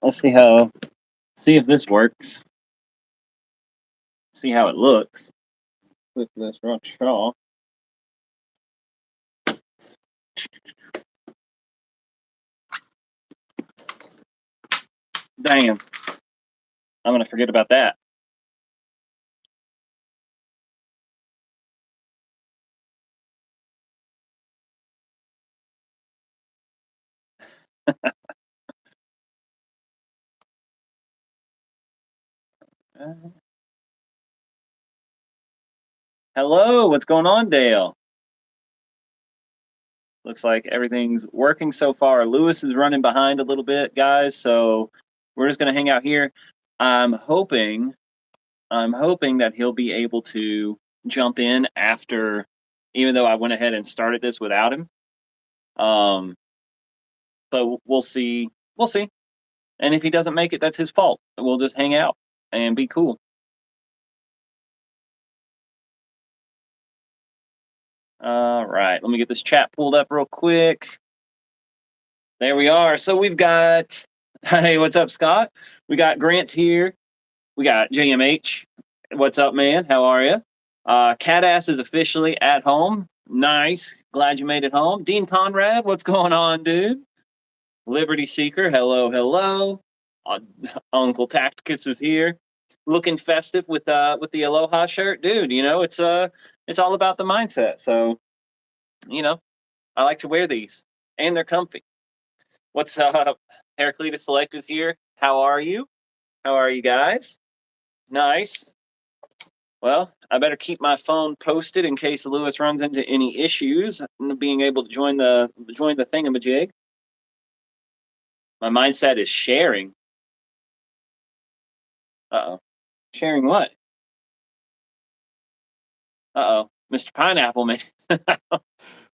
Let's see if this works. See how it looks with this rock straw. Damn. I'm gonna forget about that. Hello, what's going on, Dale? Looks like everything's working so far. Lewis is running behind a little bit, guys, so we're just gonna hang out here. I'm hoping that he'll be able to jump in after, even though I went ahead and started this without him. But we'll see. We'll see. And if he doesn't make it, that's his fault. We'll just hang out and be cool. All right, let me get this chat pulled up real quick. There we are. So we've got, hey, what's up, Scott? We got Grant's here. We got JMH. What's up, man? How are you? Catass is officially at home. Nice. Glad you made it home. Dean Conrad, what's going on, dude? Liberty Seeker, hello, hello. Uncle Tacticus is here, looking festive with the Aloha shirt, dude. You know, it's all about the mindset. So, you know, I like to wear these, and they're comfy. What's up? Heraclitus Select is here. How are you? How are you guys? Nice. Well, I better keep my phone posted in case Lewis runs into any issues being able to join the thingamajig. My mindset is sharing. Uh-oh. Sharing what? Uh-oh. Mr. Pineapple Man.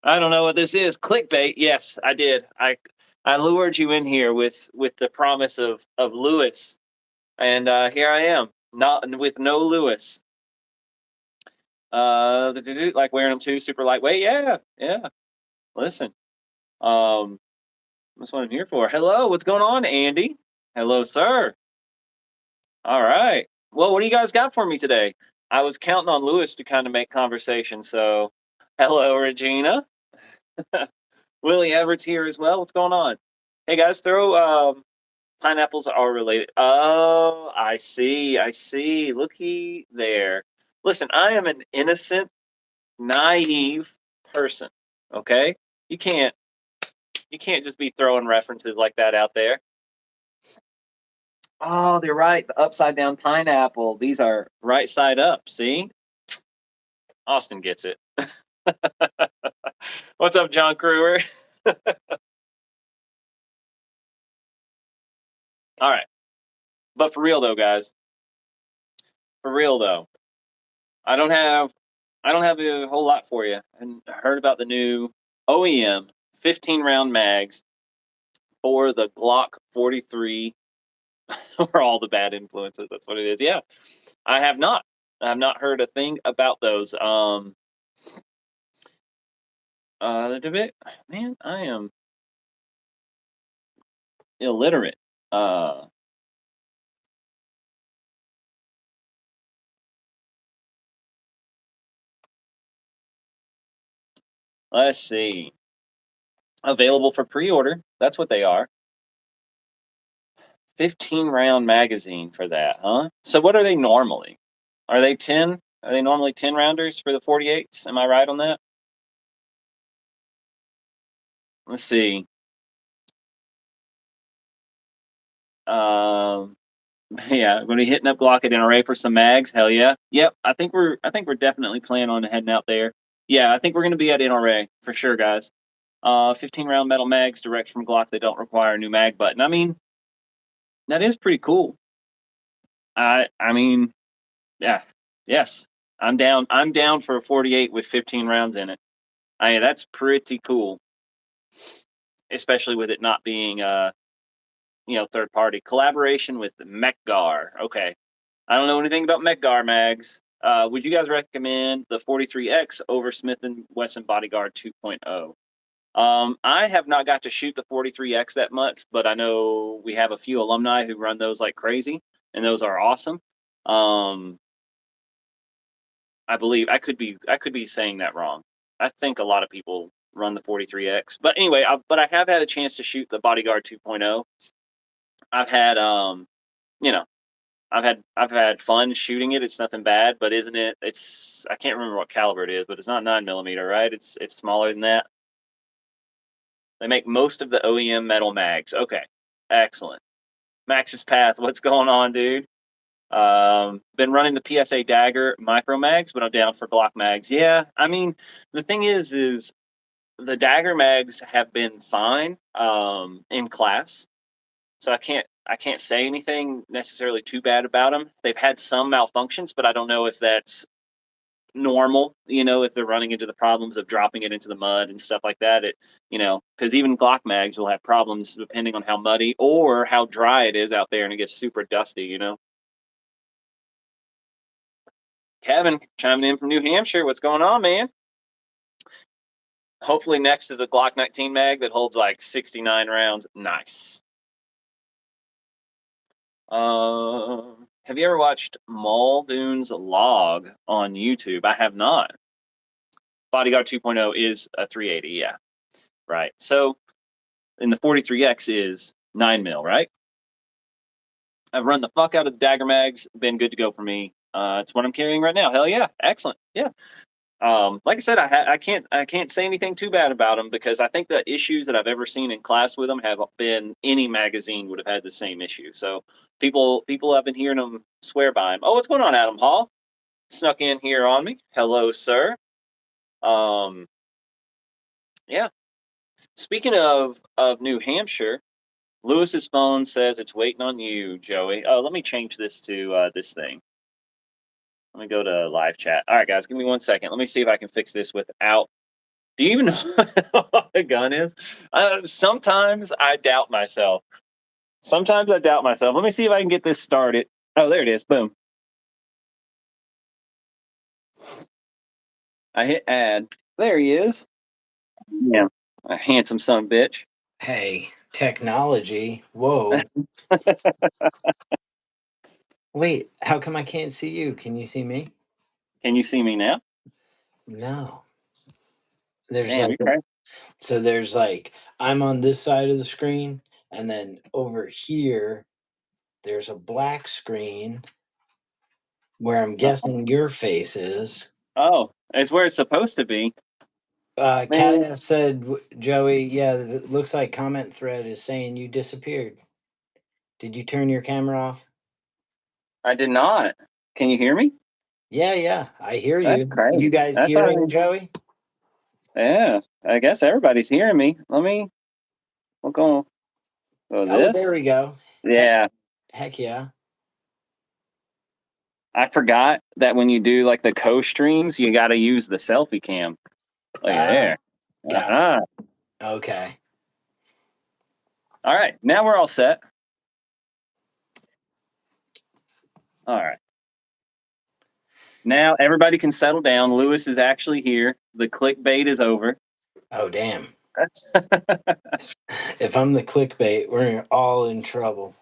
I don't know what this is. Clickbait. Yes, I did. I lured you in here with the promise of Lewis. And here I am. Not with no Lewis. Like wearing them too, super lightweight. Yeah, yeah. Listen. That's what I'm here for. Hello, what's going on, Andy? Hello, sir. All right. Well, what do you guys got for me today? I was counting on Lewis to kind of make conversation. So, hello, Regina. Willie Everett's here as well. What's going on? Hey guys, throw pineapples are related. Oh, I see. I see. Looky there. Listen, I am an innocent, naive person. Okay? You can't just be throwing references like that out there. Oh, they're right. The upside down pineapple. These are right side up. See? Austin gets it. What's up, John Crewer? All right. But for real though, guys. For real though. I don't have a whole lot for you. And I heard about the new OEM 15 round mags for the Glock 43 or all the bad influences. That's what it is. Yeah. I have not heard a thing about those. Man, I am illiterate. Let's see. Available for pre-order. That's what they are. 15 round magazine for that, huh? So what are they normally? Are they 10? Are they normally 10 rounders for the 48s? Am I right on that? Let's see. Um, yeah, going to be hitting up Glock at NRA for some mags. Hell yeah. Yep, I think we're definitely planning on heading out there. Yeah, I think we're going to be at NRA for sure, guys. 15 round metal mags direct from Glock. They don't require a new mag button. I mean, that is pretty cool. I mean, yeah, yes, I'm down. I'm down for a 48 with 15 rounds in it. I mean, that's pretty cool, especially with it not being third party collaboration with the LCAR. Okay, I don't know anything about LCAR mags. Would you guys recommend the 43X over Smith & Wesson Bodyguard 2.0? I have not got to shoot the 43X that much, but I know we have a few alumni who run those like crazy, and those are awesome. I believe I could be saying that wrong. I think a lot of people run the 43X, but anyway, but I have had a chance to shoot the Bodyguard 2.0. I've had you know, I've had fun shooting it. It's nothing bad, but isn't it? It's I can't remember what caliber it is, but it's not 9mm, right? It's smaller than that. They make most of the OEM metal mags. Okay, excellent. Max's Path, what's going on, dude? Been running the PSA Dagger micro mags, but I'm down for Glock mags. Yeah, I mean, the thing is the Dagger mags have been fine in class, so I can't say anything necessarily too bad about them. They've had some malfunctions, but I don't know if that's normal, if they're running into the problems of dropping it into the mud and stuff like that. Because even Glock mags will have problems depending on how muddy or how dry it is out there, and it gets super dusty. Kevin chiming in from New Hampshire. What's going on, man? Hopefully next is a Glock 19 mag that holds like 69 rounds. Nice. Have you ever watched Muldoon's Log on YouTube? I have not. Bodyguard 2.0 is a 380, yeah. Right. So, and the 43X is 9mm, right? I've run the fuck out of the Dagger mags. Been good to go for me. It's what I'm carrying right now. Hell yeah. Excellent. Yeah. Like I said, I can't say anything too bad about them because I think the issues that I've ever seen in class with them have been any magazine would have had the same issue. So people have been hearing them swear by them. Oh, what's going on, Adam Hall? Snuck in here on me. Hello, sir. Yeah. Speaking of New Hampshire, Lewis's phone says it's waiting on you, Joey. Oh, let me change this to this thing. Let me go to live chat. All right, guys, give me 1 second. Let me see if I can fix this without. Do you even know what a gun is? Sometimes I doubt myself. Let me see if I can get this started. Oh, there it is. Boom. I hit add. There he is. Yeah, a handsome son of a bitch. Hey, technology. Whoa. Wait, how come I can't see you? Can you see me? Can you see me now? No. There's Damn, like you're crazy. so there's like I'm on this side of the screen and then over here there's a black screen where I'm guessing your face is. Oh, it's where it's supposed to be. Man, Kat said, Joey, yeah, it looks like comment thread is saying you disappeared. Did you turn your camera off? I did not. Can you hear me? Yeah, I hear That's you. You crazy. guys That's how. hearing Joey? Yeah, I guess everybody's hearing me. We'll go Oh, there this. we go. Heck, Yeah, heck yeah. I forgot that when you do like the co-streams, you got to use the selfie cam. Look at Ah, there. got it. Uh-huh. Okay. All right, now we're all set. All right. Now everybody can settle down. Lewis is actually here. The clickbait is over. Oh, damn. If I'm the clickbait, we're all in trouble.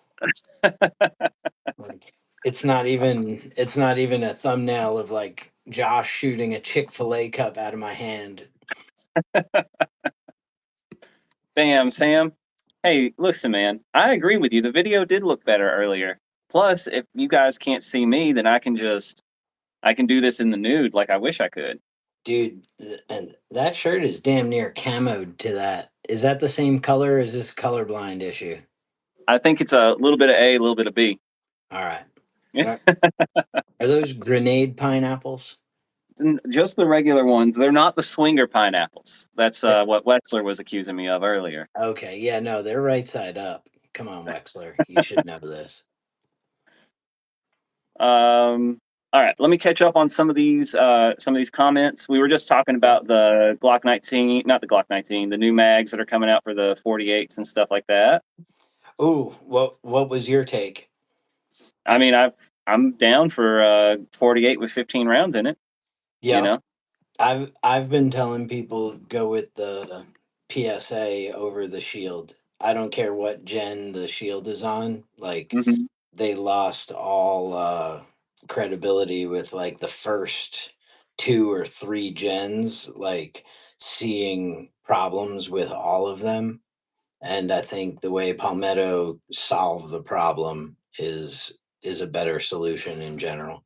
Like, it's not even a thumbnail of like Josh shooting a Chick-fil-A cup out of my hand. Damn, Sam. Hey, listen, man. I agree with you. The video did look better earlier. Plus, if you guys can't see me, then I can do this in the nude like I wish I could. Dude, and that shirt is damn near camoed to that. Is that the same color? Or is this a colorblind issue? I think it's a little bit of A, a little bit of B. All right. Are those grenade pineapples? Just the regular ones. They're not the swinger pineapples. That's what Wexler was accusing me of earlier. Okay, yeah, no, they're right side up. Come on, Wexler, you should know this. All right, let me catch up on some of these comments. We were just talking about the Glock 19, not the Glock 19, the new mags that are coming out for the 48s and stuff like that. Ooh, what was your take? I mean, I'm down for 48 with 15 rounds in it. Yeah, I've been telling people go with the PSA over the Shield. I don't care what gen the Shield is on. Like Hmm. they lost all credibility with like the first 2 or 3 gens, like seeing problems with all of them. And I think the way Palmetto solved the problem is a better solution in general.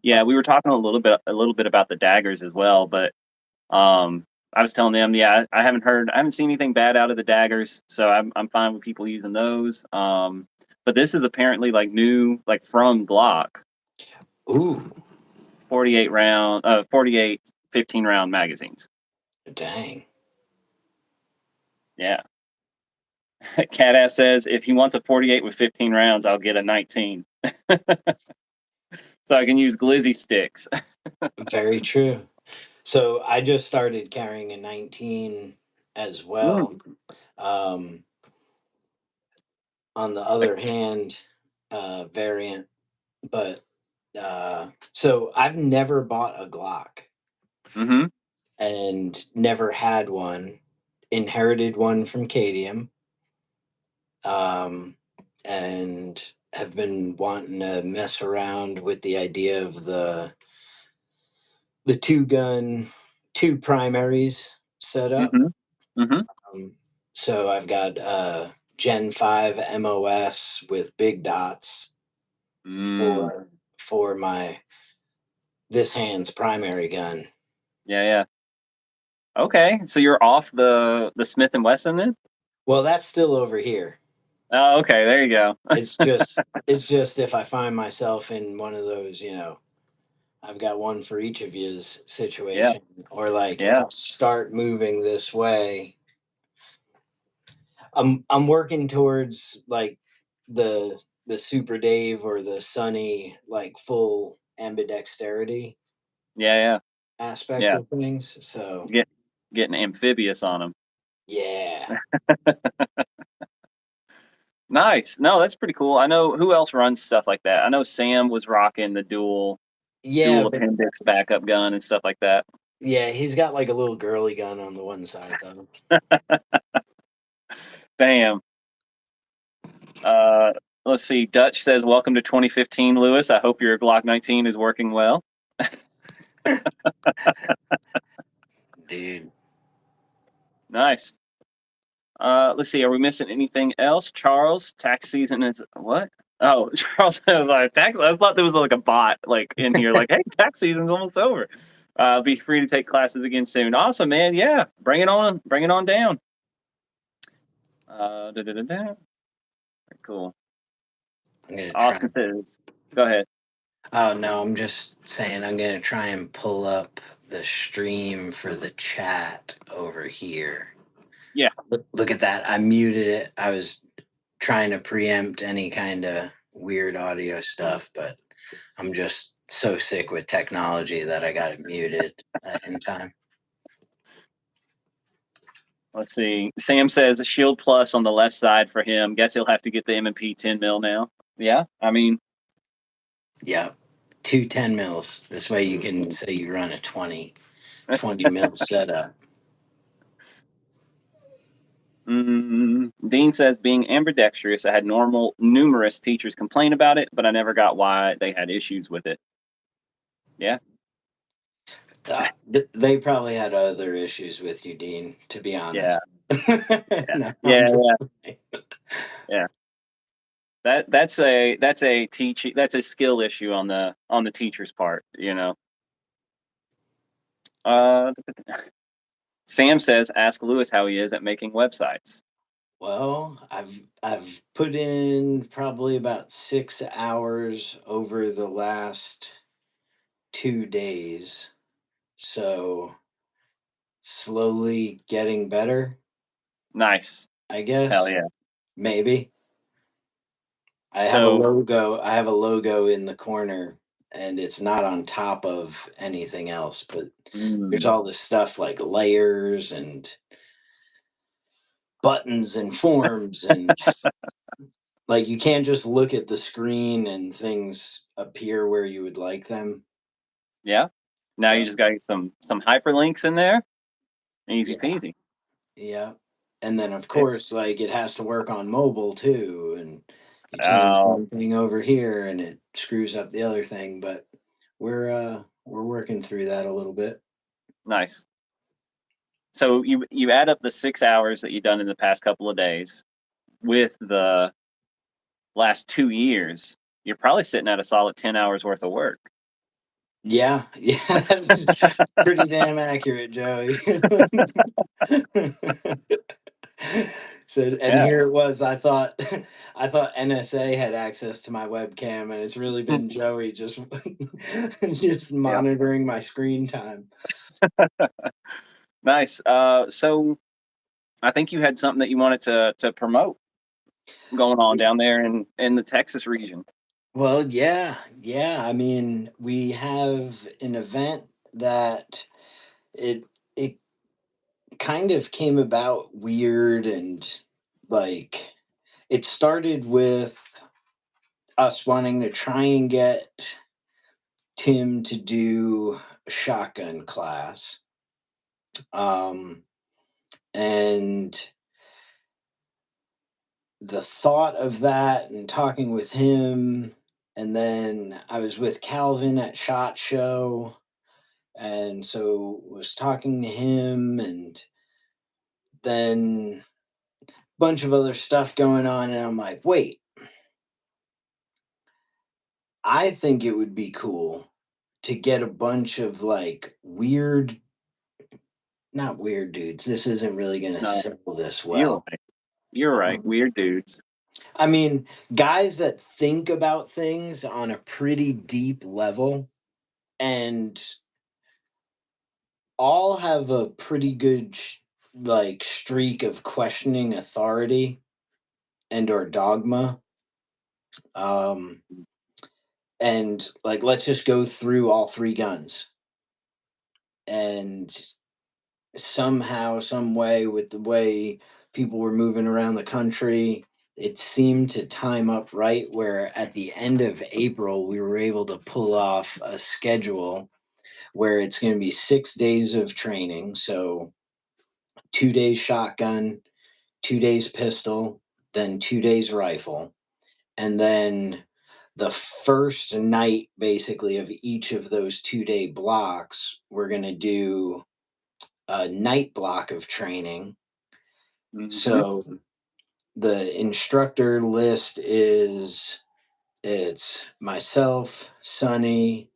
Yeah, we were talking a little bit about the daggers as well, but I was telling them, yeah, I haven't seen anything bad out of the daggers, so I'm fine with people using those. But this is apparently like new, like from Glock, Ooh, 48 15 round magazines. dang. Yeah. Catass says if he wants a 48 with 15 rounds, I'll get a 19. So I can use glizzy sticks. Very true. So I just started carrying a 19 as Mm, well. Um, on the like, other hand, variant, but so I've never bought a Glock mhm, and never had one. Inherited one from Cadium, um, and have been wanting to mess around with the idea of the two primaries set up. mhm, mhm. Um, so I've got Gen 5 MOS with big dots Mm, for my this hand's primary gun. yeah, yeah. Okay, so you're off the Smith and Wesson then? Well, that's still over here. Oh, okay, there you go. It's just if I find myself in one of those, I've got one for each of yous Yeah, situation, or like if yeah. I start moving this way, I'm working towards like the Super Dave or the Sunny like full ambidexterity Yeah, yeah, aspect yeah. of things. So Get getting amphibious on them. yeah, Nice. No, that's pretty cool. I know who else runs stuff like that. I know Sam was rocking the yeah, dual but appendix backup gun and stuff like that. yeah, he's got like a little girly gun on the one side though. Damn. Uh, let's see. Dutch says, "Welcome to 2015, Lewis. I hope your Glock 19 is working well." Dude. Nice. Let's see. Are we missing anything else? Charles, tax season is what? Oh, Charles was like tax. I thought there was like a bot like in here, like, hey, tax season's almost over. Be free to take classes again soon. Awesome, man. Yeah, bring it on. Bring it on down. Da. Cool. I'm gonna try. Austin says, go ahead. Oh no, I'm just saying I'm gonna try and pull up the stream for the chat over here. Yeah. Look at that. I muted it. I was trying to preempt any kind of weird audio stuff, but I'm just so sick with technology that I got it muted in time. Let's see. Sam says a Shield Plus on the left side for him. Guess he'll have to get the M&P 10 mil now. Yeah. I mean, Yeah. 2 10 mils. This way you can say you run a 20 mil setup. Dean says being ambidextrous, I had numerous teachers complain about it, but I never got why they had issues with it. Yeah. They probably had other issues with you, Dean, to be Yeah. honest. Yeah. No, I'm Yeah. just Yeah. Yeah. That's a skill issue on the teacher's part, you know. Uh, Sam says, ask Lewis how he is at making websites. well, I've put in probably about 6 hours over the last 2 days. So slowly getting better, Nice. I Hell guess. yeah. Maybe. So, I have a logo in the corner and it's not on top of anything else, but there's mm, all this stuff like layers and buttons and forms and like you can't just look at the screen and things appear where you would like them. yeah. Now you So just got to get some hyperlinks in there. Easy yeah, peasy. Yeah. And then of course, like it has to work on mobile too, and you change Oh, one thing over here and it screws up the other thing, but we're working through that a little bit. nice. So you add up the 6 hours that you've done in the past couple of days with the last 2 years, you're probably sitting at a solid 10 hours worth of work. Yeah, yeah, that's pretty damn accurate, Joey. So, and Yeah. here it was. I thought, I thought NSA had access to my webcam, and it's really been Joey just, just Yeah. monitoring my screen time. Nice. So I think you had something that you wanted to promote going on down there in the Texas region. Well, yeah, yeah. I mean, we have an event that it it kind of came about weird and like it started with us wanting to try and get Tim to do a shotgun class. Um, and the thought of that and talking with him, and then I was with Calvin at SHOT Show, and so was talking to him, and then a bunch of other stuff going on, and I'm like, wait, I think it would be cool to get a bunch of like weird, not weird dudes. This isn't really going to No, sell this you're well. right. You're right. Um, Weird dudes. I mean, guys that think about things on a pretty deep level and all have a pretty good like streak of questioning authority and or dogma. Um, and like, let's just go through all three guns and somehow, some way, with the way people were moving around the country, it seemed to time up right where at the end of April, we were able to pull off a schedule where it's going to be 6 days of training. So 2 days shotgun, 2 days pistol, then 2 days rifle. And then the first night, basically, of each of those 2 day blocks, we're going to do a night block of training. Hmm. So the instructor list is it's myself, Sonny,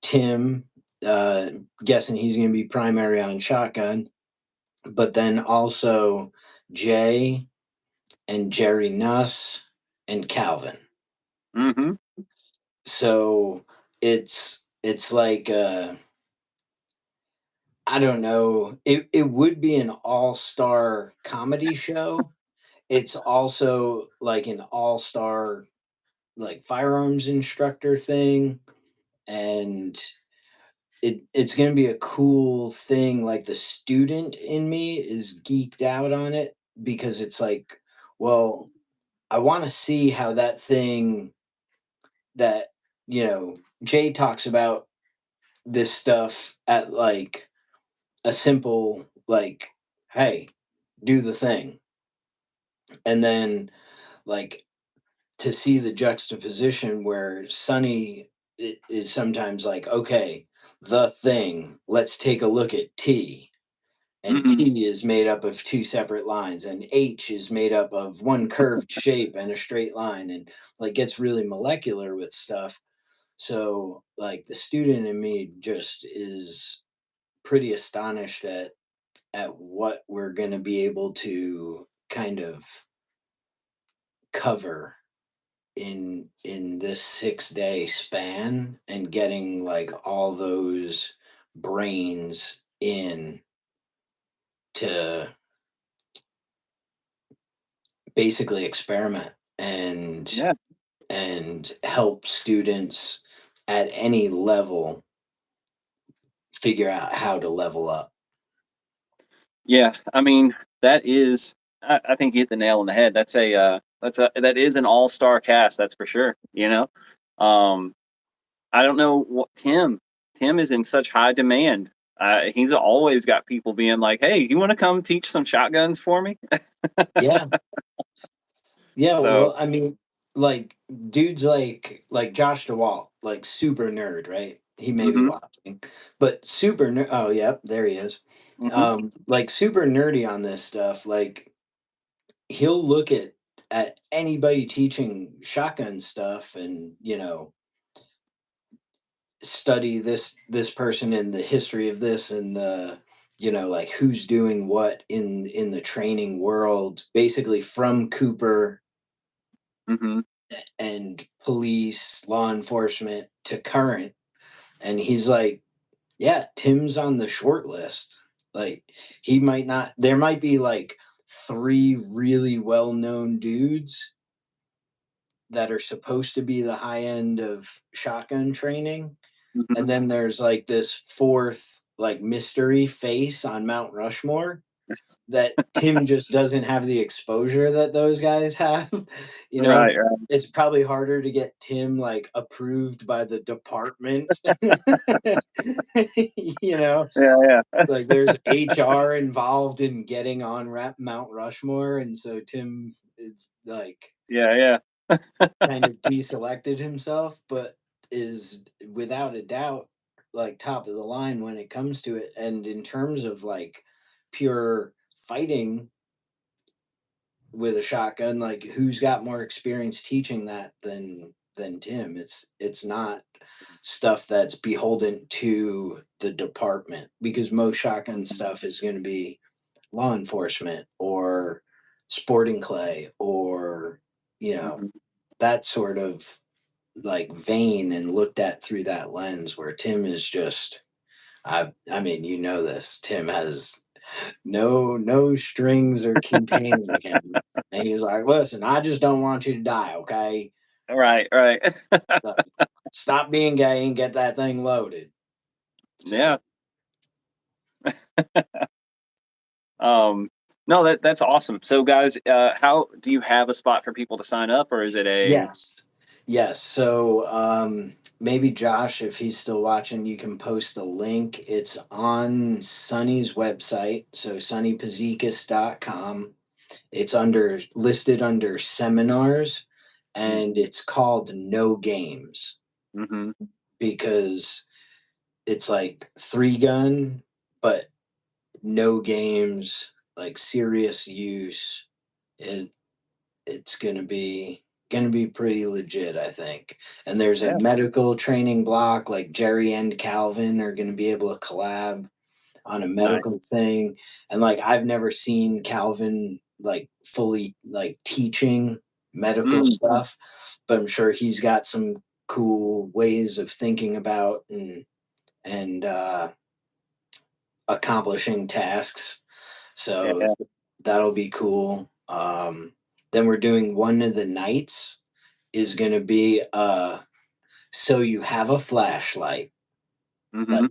Tim. Uh, Guessing he's going to be primary on shotgun, but then also Jay and Jerry Nuss and Calvin. Hmm. So it's like I don't know. It would be an all-star comedy show. It's also like an all-star like firearms instructor thing, and it's going to be a cool thing. Like the student in me is geeked out on it because it's like, well, I want to see how that thing that Jay talks about this stuff at like a simple like, hey, do the thing, and then like to see the juxtaposition where Sonny is sometimes like, okay, the thing, let's take a look at T. And Hmm. T is made up of two separate lines, and H is made up of one curved shape and a straight line, and like gets really molecular with stuff. So, like, the student in me just is pretty astonished at what we're going to be able to kind of cover in this 6 day span and getting like all those brains in to basically experiment and Yeah. help students at any level figure out how to level up. Yeah. I mean, that is. I think you hit the nail on the head. That is an all star cast. That's for sure. I don't know what Tim. Tim is in such high demand. He's always got people being like, "Hey, you want to come teach some shotguns for me?" Yeah. Yeah, So, well, I mean, like dudes like Josh DeWalt, like super nerd, right? He may be hmm watching, but super nerd. Oh, yep, there he is. hmm Like super nerdy on this stuff. Like he'll look at anybody teaching shotgun stuff, and study this person and the history of this, and the like who's doing what in the training world, basically from Cooper hmm and police, law enforcement to current. And he's like, yeah, Tim's on the short list. Like, he might not, there might be like three really well known dudes that are supposed to be the high end of shotgun training. hmm And then there's like this fourth, like mystery face on Mount Rushmore that Tim just doesn't have the exposure that those guys have. You know, Right, right. it's probably harder to get Tim like approved by the department. you know, Yeah, yeah, like there's HR involved in getting on Mount Rushmore, and so Tim is like yeah, kind of deselected himself, but is without a doubt like top of the line when it comes to it. And in terms of like pure fighting with a shotgun, like who's got more experience teaching that than Tim? It's not stuff that's beholden to the department, because most shotgun stuff is going to be law enforcement or sporting clay, or you know hmm that sort of like vein, and looked at through that lens, where Tim is just I mean, this. Tim has no strings are containing him. And he's like, listen, I just don't want you to die, okay? Right, right. So, stop being gay and get that thing loaded. Yeah. So No, that's awesome. So, guys, how do you have a spot for people to sign up, or is it a? yes. Yes. So maybe Josh, if he's still watching, you can post the link. It's on Sonny's website. So sonnypazikas.com. It's listed under seminars, and it's called No Games, Mm-hmm. because it's like three gun, but no games, like serious use. It it's gonna be pretty legit, I think. And there's a Yeah, medical training block, like Jerry and Calvin are gonna be able to collab on a nice. medical thing. And like I've never seen Calvin like fully like teaching medical Mm, stuff, but I'm sure he's got some cool ways of thinking about and accomplishing tasks. So yeah. that'll be cool. Then we're doing one of the nights is going to be so you have a flashlight, Mm-hmm.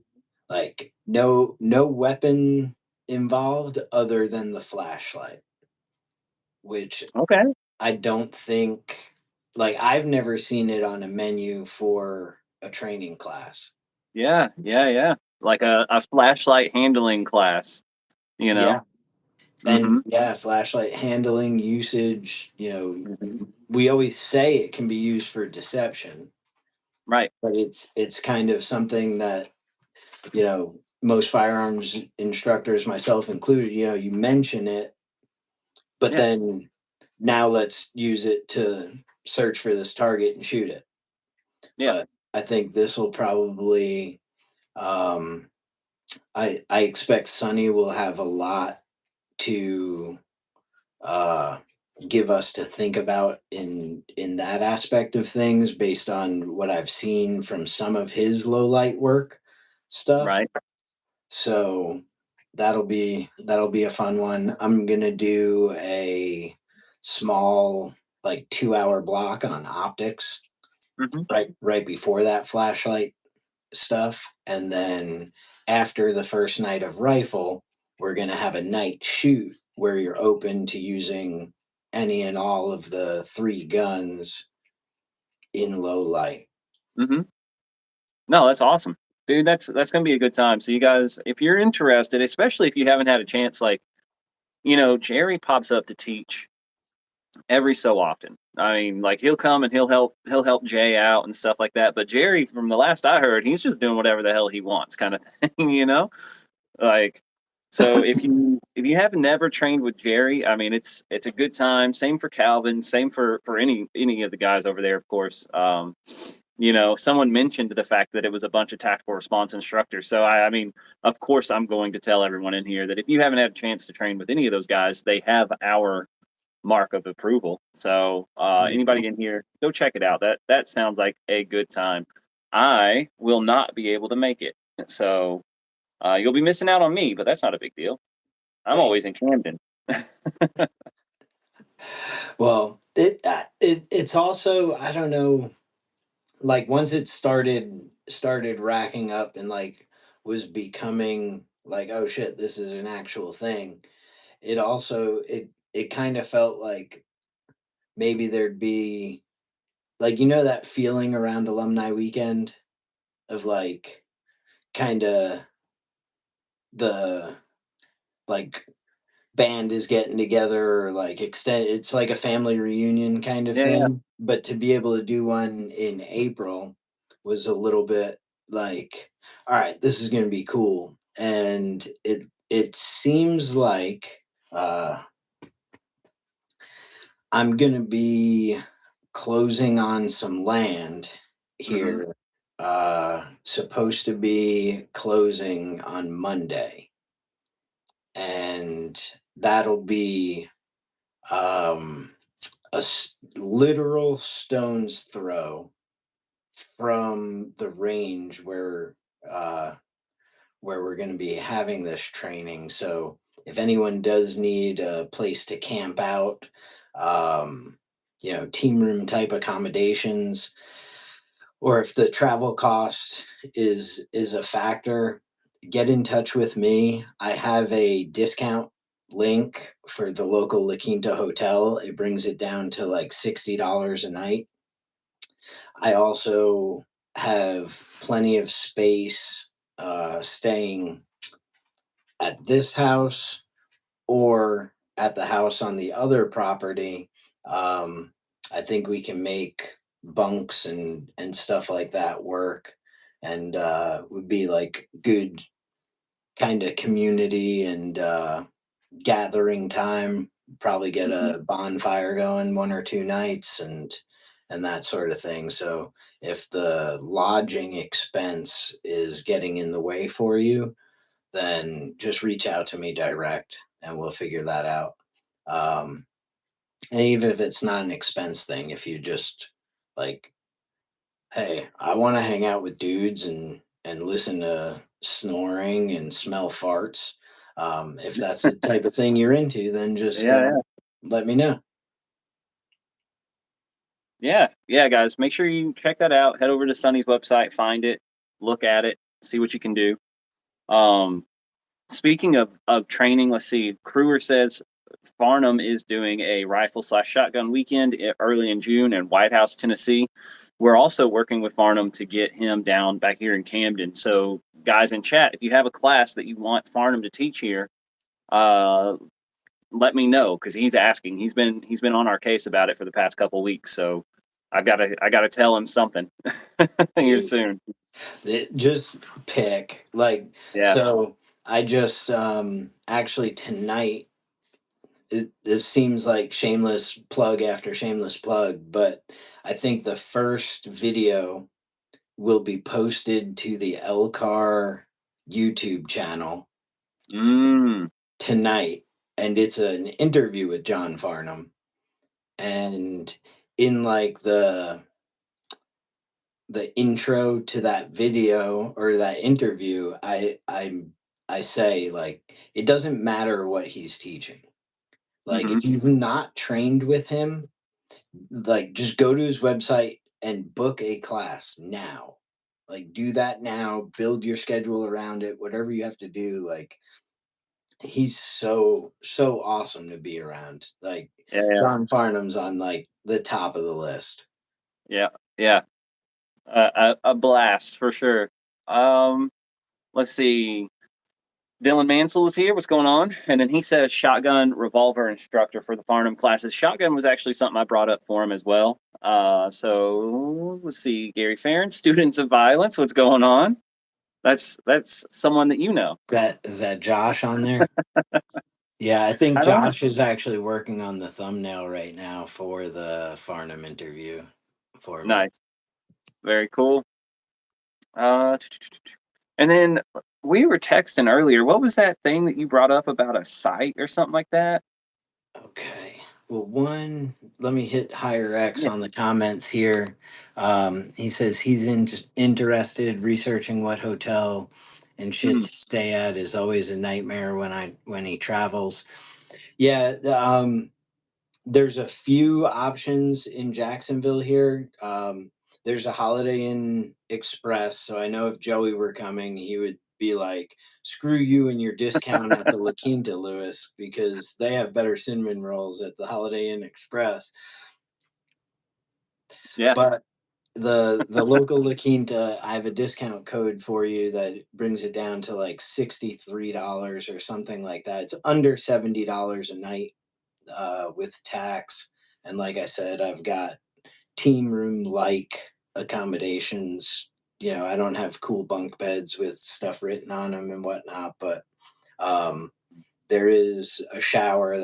like no weapon involved other than the flashlight, which Okay. I don't think, like I've never seen it on a menu for a training class. Yeah, yeah, yeah. Like Like, a flashlight handling class, you know? yeah. And Mm-hmm. yeah, flashlight handling usage, hmm we always say it can be used for deception, Right. but it's kind of something that, most firearms instructors, myself included, you mention it, but Yeah. then now let's use it to search for this target and shoot it. Yeah. But I think this will probably, um I expect Sonny will have a lot to uh give us to think about in that aspect of things, based on what I've seen from some of his low light work stuff. Right. So that'll be a fun one. I'm gonna do a small like 2 hour block on optics hmm right before that flashlight stuff. And then after the first night of rifle, we're going to have a night shoot where you're open to using any and all of the three guns in low light. hmm No, that's awesome. dude, that's gonna be a good time. So you guys, if you're interested, especially if you haven't had a chance, like, Jerry pops up to teach every so often. I mean, like, he'll come and he'll help Jay out and stuff like that. But Jerry, from the last I heard, he's just doing whatever the hell he wants, kind of thing. Like, so if you have never trained with Jerry, I mean, it's a good time. Same for Calvin. Same for any of the guys over there, of course. Someone mentioned the fact that it was a bunch of tactical response instructors. So I mean, of course, I'm going to tell everyone in here that if you haven't had a chance to train with any of those guys, they have our mark of approval. So anybody in here, go check it out. That sounds like a good time. I will not be able to make it, so you'll be missing out on me, but that's not a big deal. I'm Right. always in Camden. Well, it's also, I don't know, like once it started racking up and like was becoming like, oh shit, this is an actual thing. It kind of felt like maybe there'd be, like, that feeling around alumni weekend of like kind of the, like, band is getting together, or like extend, it's like a family reunion kind of Yeah, yeah. thing, but to be able to do one in April was a little bit like, all right, this is going to be cool. And it seems like uh I'm going to be closing on some land Hmm. here, supposed to be closing on Monday, and that'll be um literal stone's throw from the range uh where we're going to be having this training. So if anyone does need a place to camp out, team room type accommodations, or if the travel cost is a factor, get in touch with me. I have a discount link for the local La Quinta hotel. It brings it down to like $60 a night. I also have plenty of space staying at this house or at the house on the other property. I think we can make bunks and stuff like that work, and would be like good kind of community and gathering time. Probably get Hmm. a bonfire going one or two nights and that sort of thing. So if the lodging expense is getting in the way for you, then just reach out to me direct and we'll figure that out. Um, and even if it's not an expense thing, if you just like, hey, I want to hang out with dudes and listen to snoring and smell farts. If that's the type of thing you're into, then just Yeah, yeah, let me know. yeah, yeah, guys. Make sure you check that out. Head over to Sunny's website, find it, look at it, see what you can do. Um, Speaking of training, let's see. Kruger says Farnham is doing a rifle/shotgun weekend early in June in White House, Tennessee. We're also working with Farnham to get him down back here in Camden. So, guys in chat, if you have a class that you want Farnham to teach here, uh, let me know because he's asking. He's been on our case about it for the past couple weeks. So, I gotta tell him something here Dude, soon. just pick like, Yeah. so I just actually tonight, this seems like shameless plug after shameless plug, but I think the first video will be posted to the LCAR YouTube channel Mm. tonight, and it's an interview with John Farnham. And in like the intro to that video or that interview, I say like, it doesn't matter what he's teaching. Like Hmm. if you've not trained with him, like just go to his website and book a class now. Like do that now, build your schedule around it, whatever you have to do. Like he's so awesome to be around. Like Yeah, yeah, John Farnham's on like the top of the list. yeah, yeah. A blast for sure. Um, let's see. Dylan Mansell is here. What's going on? And then he says shotgun revolver instructor for the Farnham classes. Shotgun was actually something I brought up for him as well. So let's see. Gary Farron, students of violence. What's going on? That's someone that you know. Is that Josh on there? Yeah, I think I don't know. Josh is actually working on the thumbnail right now for the Farnham interview for me. Nice, very cool. Uh, and then we were texting earlier. What was that thing that you brought up about a site or something like that? Okay. Well, let me hit higher X Yeah. on the comments here. He says he's interested researching what hotel and shit Mhm. to stay at is always a nightmare when he travels. Yeah, there's a few options in Jacksonville here. There's a Holiday Inn Express, so I know if Joey were coming, he would be like, "Screw you and your discount at the La Quinta, Lewis, because they have better cinnamon rolls at the Holiday Inn Express." Yeah. But the local La Quinta, I have a discount code for you that brings it down to like $63 or something like that. It's under $70 a night with tax. And like I said, I've got team room like accommodations. I don't have cool bunk beds with stuff written on them and whatnot, but um, there is a shower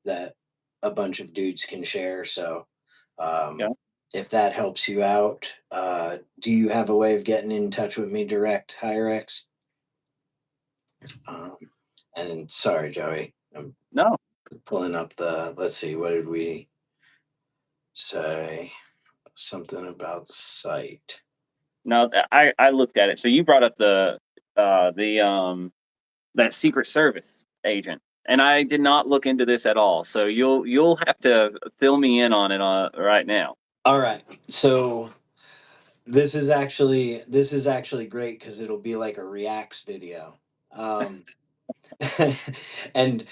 that a bunch of dudes can share. So Yeah. if that helps you out, do you have a way of getting in touch with me direct, HireX? Um, and sorry, Joey, I'm No. pulling up let's see, what did we say? Something about the site. No. I looked at it. So you brought up the that Secret Service agent, and I did not look into this at all. So you'll have to fill me in on it right now. All right. So this is actually great because it'll be like a reacts video. Um, and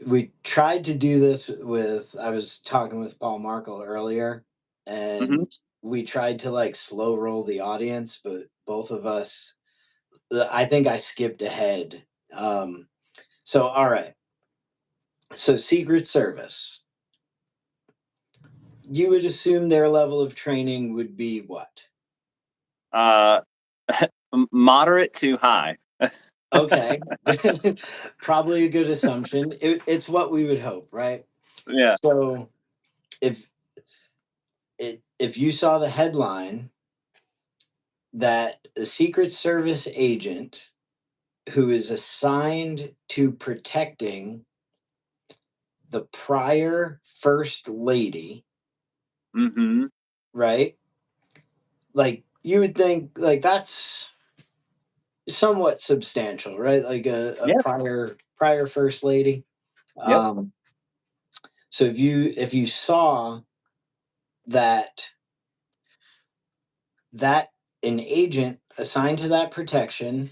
we tried to do this with I was talking with Paul Markle earlier, Hmm. and we tried to like slow roll the audience, but both of us, I think I skipped ahead. So all right. So Secret Service, you would assume their level of training would be what? Uh, Moderate to high. Okay. Probably a good assumption. It's what we would hope, right? Yeah. So if if you saw the headline that a Secret Service agent who is assigned to protecting the prior first lady, Hmm. right? Like you would think like that's somewhat substantial, right? Like a Yeah. prior first lady. Yep. Um, so if you saw that that an agent assigned to that protection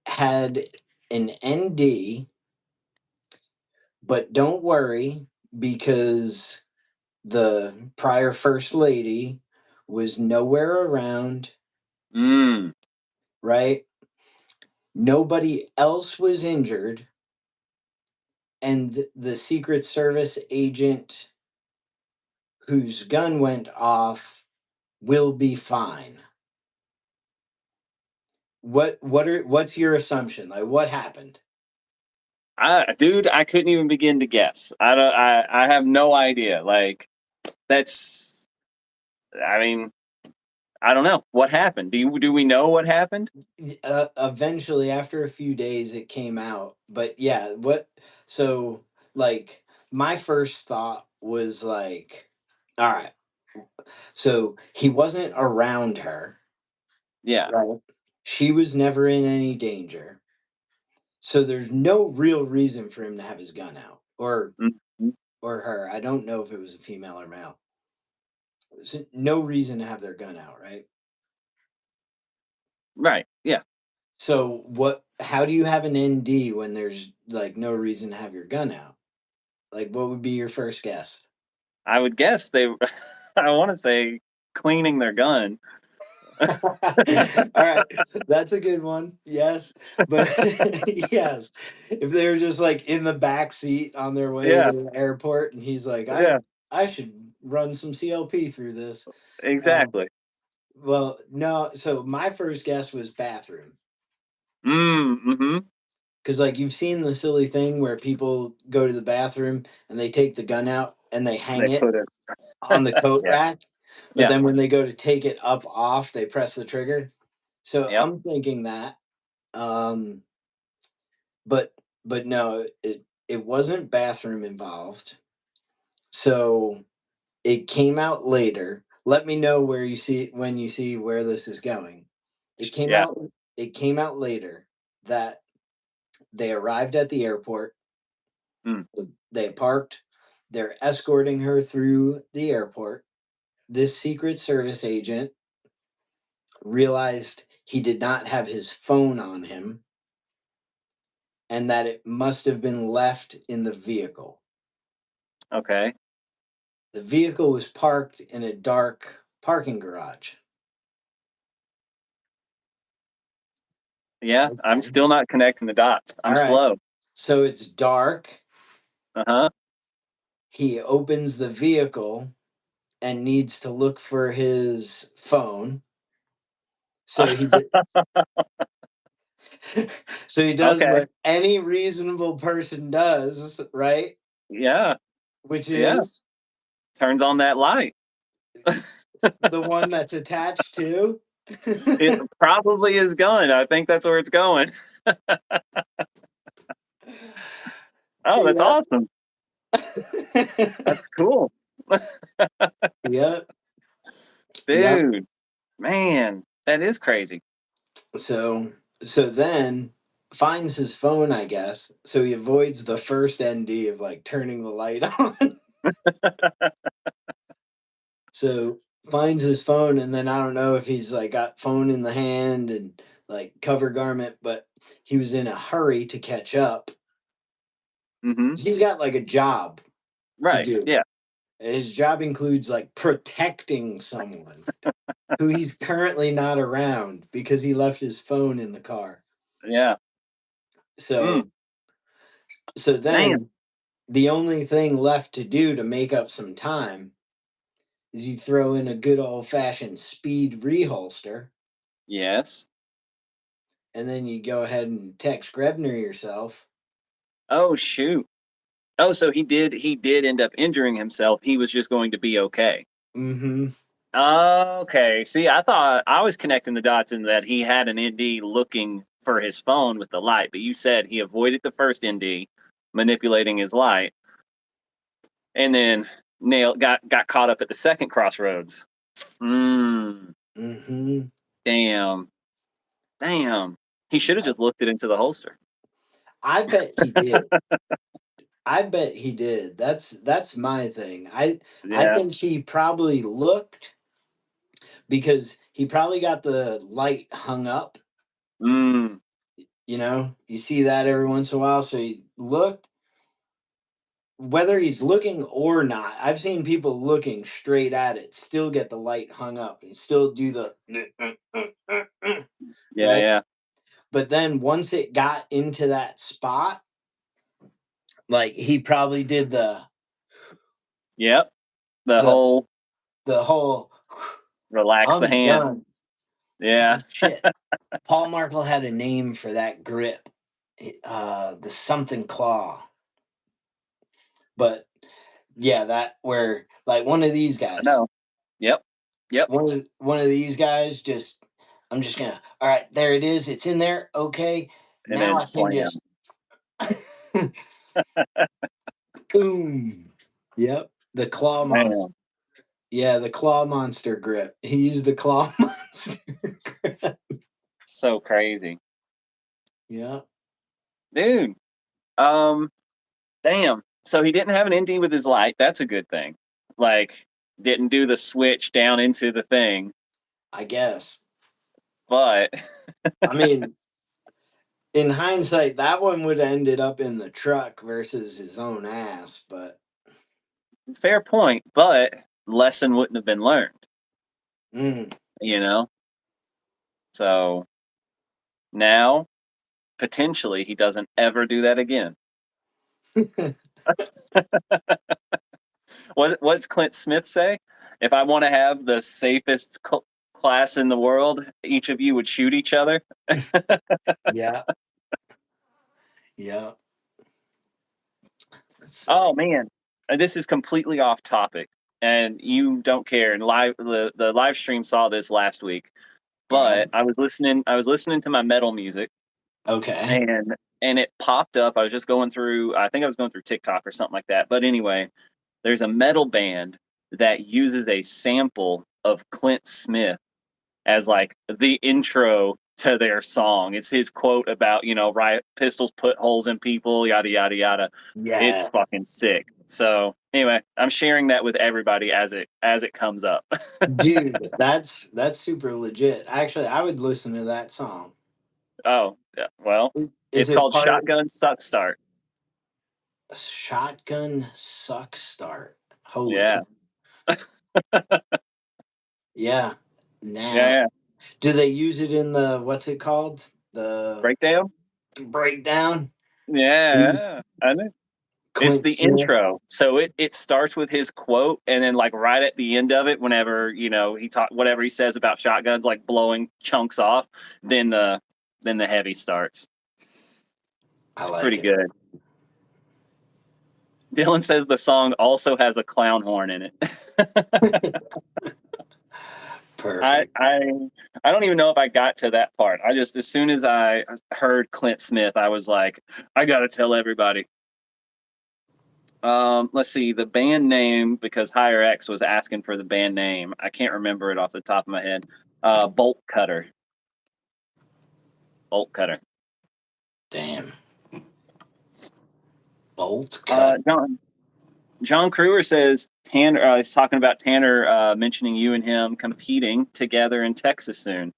had an ND, but don't worry because the prior first lady was nowhere around, Mm. right? Nobody else was injured, and the Secret Service agent whose gun went off will be fine. What's your assumption? Like what happened? Dude, I couldn't even begin to guess. I don't. I have no idea. Like that's. I mean, I don't know what happened. Do we know what happened? Eventually, after a few days, it came out. But yeah, so like my first thought was like, all right, so he wasn't around her, Yeah. right? She was never in any danger. So there's no real reason for him to have his gun out Mhm. or her. I don't know if it was a female or male. There's no reason to have their gun out, right? Right. Yeah. So how do you have an ND when there's like no reason to have your gun out? Like, what would be your first guess? I would guess they. I want to say cleaning their gun. All right, that's a good one. Yes, but yes, if they were just like in the back seat on their way Yeah, to the airport, and he's like, yeah, I should run some CLP through this. Um, exactly. well, no. So my first guess was bathroom, Mm-hmm. because like you've seen the silly thing where people go to the bathroom and they take the gun out and they They hang it put it. on the coat Yeah, rack, but yeah, then when they go to take it up off, they press the trigger. So yep. I'm thinking that. Um, but no, it wasn't bathroom involved. So it came out later. Let me know where you see when you see where this is going. It came Yeah. out it came out later that they arrived at the airport, Mm, they parked, they're escorting her through the airport. This Secret Service agent realized he did not have his phone on him and that it must have been left in the vehicle. okay. The vehicle was parked in a dark parking garage. Yeah, I'm Okay. still not connecting the dots. All I'm right. slow. So it's dark. Uh-huh. He opens the vehicle and needs to look for his phone. So he did, so he does Okay. what any reasonable person does, right? Yeah, Which yeah. is Turns on that light. the one that's attached to. It probably is going. I think that's where it's going. Oh, that's Yeah. awesome. That's cool. Yep. Yep. Dude, man, that is crazy. So then finds his phone, I guess. So he avoids the first ND of like turning the light on. So finds his phone, and then I don't know if he's like got phone in the hand and like cover garment, but he was in a hurry to catch up. Mhm. He's got like a job to Right. do. Yeah. His job includes like protecting someone who he's currently not around because he left his phone in the car. Yeah. Mm, So man. then the only thing left to do to make up some time is you throw in a good old fashioned speed reholster, Yes. and then you go ahead and text Grebner yourself. Oh, shoot. Oh, so he did end up injuring himself. He was just going to be okay. Mm-hmm. Okay. See, I thought I was connecting the dots in that he had an ND looking for his phone with the light, but you said he avoided the first ND, manipulating his light, and then got caught up at the second crossroads. Mm, Mm-hmm. damn. Damn. He should have Yeah. just looked it into the holster. I bet he did. I bet he did. That's my thing. I Yeah. think he probably looked because he probably got the light hung up. Mm, You know, you see that every once in a while. So he looked, whether he's looking or not. I've seen people looking straight at it, still get the light hung up and still do the yeah, right. yeah. But then once it got into that spot, like he probably did Yep. The the whole the whole relax the I'm hand. done. Yeah. Oh shit. Paul Markle had a name for that grip. The something claw. But yeah, that where like one of these I guys, know. Yep. Yep. one of these guys just I'm just gonna all right, there it is. It's in there. Okay. And Now then I can slam. just boom. Yep. The claw monster. Man. Yeah, the claw monster grip. He used the claw monster grip. So crazy. Yeah. Dude. Um, damn. So he didn't have an ND with his light. That's a good thing. Like, didn't do the switch down into the thing, I guess. but I mean, in hindsight, that one would have ended up in the truck versus his own ass, but fair point. But lesson wouldn't have been learned, mm, you know? So now, potentially, he doesn't ever do that again. What's Clint Smith say? If I want to have the safest class in the world, each of you would shoot each other. Yeah. Yeah. Let's Oh see. man, this is completely off topic, and you don't care. And the live stream saw this last week, All right. but I was listening. I was listening to my metal music, Okay. and it popped up. I was just going through. I think I was going through TikTok or something like that. But anyway, there's a metal band that uses a sample of Clint Smith as like the intro to their song. It's his quote about, right, pistols put holes in people, yada yada yada. It's Yeah. fucking sick. So anyway, I'm sharing that with everybody as it comes up. Dude, that's super legit. Actually, I would listen to that song. Oh, yeah. Well, Is it's it called part Shotgun Suck Start. Shotgun Suck Start? Holy Yeah. cow. Yeah. Yeah, Now, yeah. do they use it in the what's it called? The Breakdown? breakdown? Yeah, Use yeah. I know. It's Clint the Smith. intro. So it starts with his quote, and then like right at the end of it, whenever he talk whatever he says about shotguns, like blowing chunks off, then the heavy starts. I It's like pretty it. good. Dylan says the song also has a clown horn in it. I Perfect. I I don't even know if I got to that part. I just as soon as I heard Clint Smith, I was like, I gotta tell everybody. Let's see the band name because Higher X was asking for the band name. I can't remember it off the top of my head. Bolt Cutter. Bolt Cutter. Damn. Bolt cut. John Kruger says Tanner. He's talking about Tanner mentioning you and him competing together in Texas soon.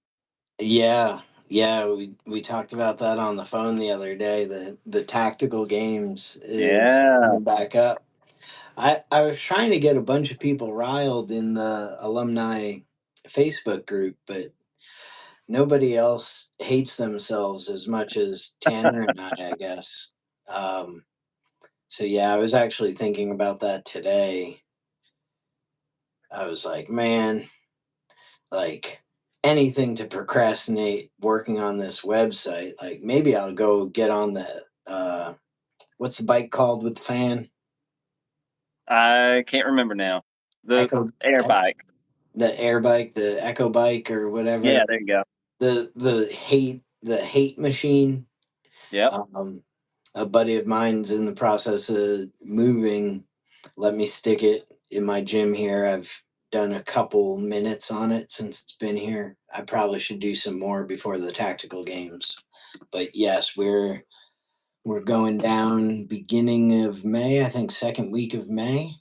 Yeah. Yeah, we talked about that on the phone the other day. The tactical games is Yeah, coming back up. I was trying to get a bunch of people riled in the alumni Facebook group, but nobody else hates themselves as much as Tanner and I guess. Um, so yeah, I was actually thinking about that today. I was like, man, like anything to procrastinate working on this website. Like maybe I'll go get on the what's the bike called with the fan? I can't remember now. The Echo, air bike. the air bike, the Echo bike or Yeah, whatever. there you go. The hate machine. Yep. Um, a buddy of mine's in the process of moving. Let me stick it in my gym here. I've done a couple minutes on it since it's been here. I probably should do some more before the tactical games. But yes, we're going down beginning of May. I think second week of May.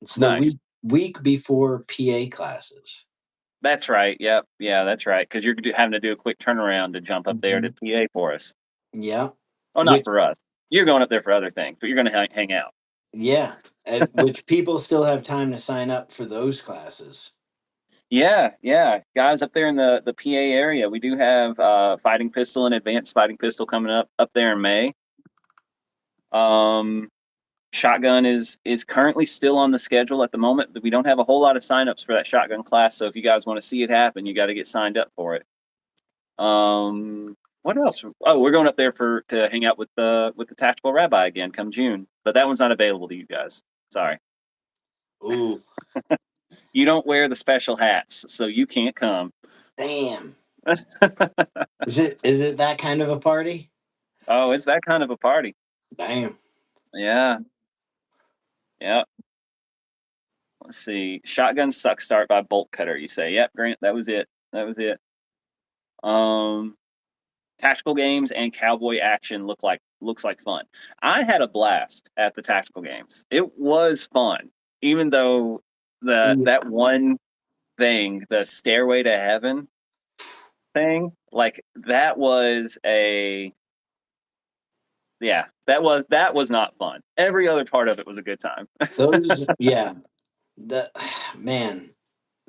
It's the week Nice. week before PA classes. That's right. Yep. Yeah, that's right. Because you're having to do a quick turnaround to jump up there to Mhm. PA for us. Yeah, Oh, not which for us. You're going up there for other things, but you're going to hang out. yeah, which people still have time to sign up for those classes. Yeah, yeah, guys up there in the PA area, we do have fighting pistol and advanced fighting pistol coming up there in May. Um, shotgun is currently still on the schedule at the moment. But we don't have a whole lot of signups for that shotgun class, so if you guys want to see it happen, you got to get signed up for it. What else? Oh, we're going up there to hang out with the tactical rabbi again come June, but that one's not available to you guys. Sorry, Ooh, you don't wear the special hats, so you can't come. damn. Is it that kind of a party? Oh, it's that kind of a party. Damn. Yeah, yeah. Let's see. Shotgun Suck Start by Bolt Cutter. You say, yep, Grant, that was it. That was it. Um, tactical games and cowboy action looks like fun. I had a blast at the tactical games. It was fun, even though that one thing, the Stairway to Heaven thing, like that was a yeah, that was not fun. Every other part of it was a good time. Those, yeah. The man,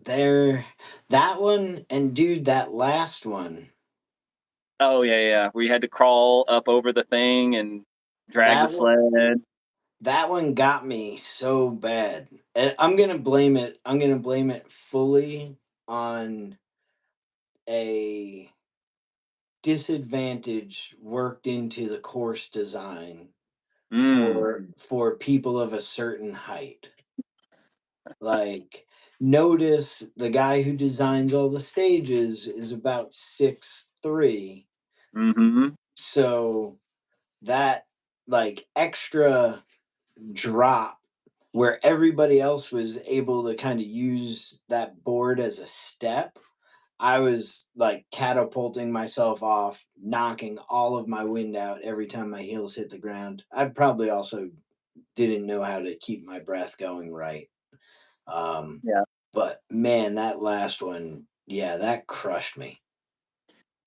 There, that one, and dude, that last one, Oh yeah. Where you had to crawl up over the thing and drag the that one, sled. that one got me so bad. And I'm gonna blame it. I'm gonna blame it fully on a disadvantage worked into the course design Mm, for people of a certain height. Like, notice the guy who designs all the stages is about 6'3". mm-hmm. So that like extra drop where everybody else was able to kind of use that board as a step, I was like catapulting myself off, knocking all of my wind out every time my heels hit the ground. I probably also didn't know how to keep my breath going right. Um, Yeah. but man, that last one, yeah, that crushed me.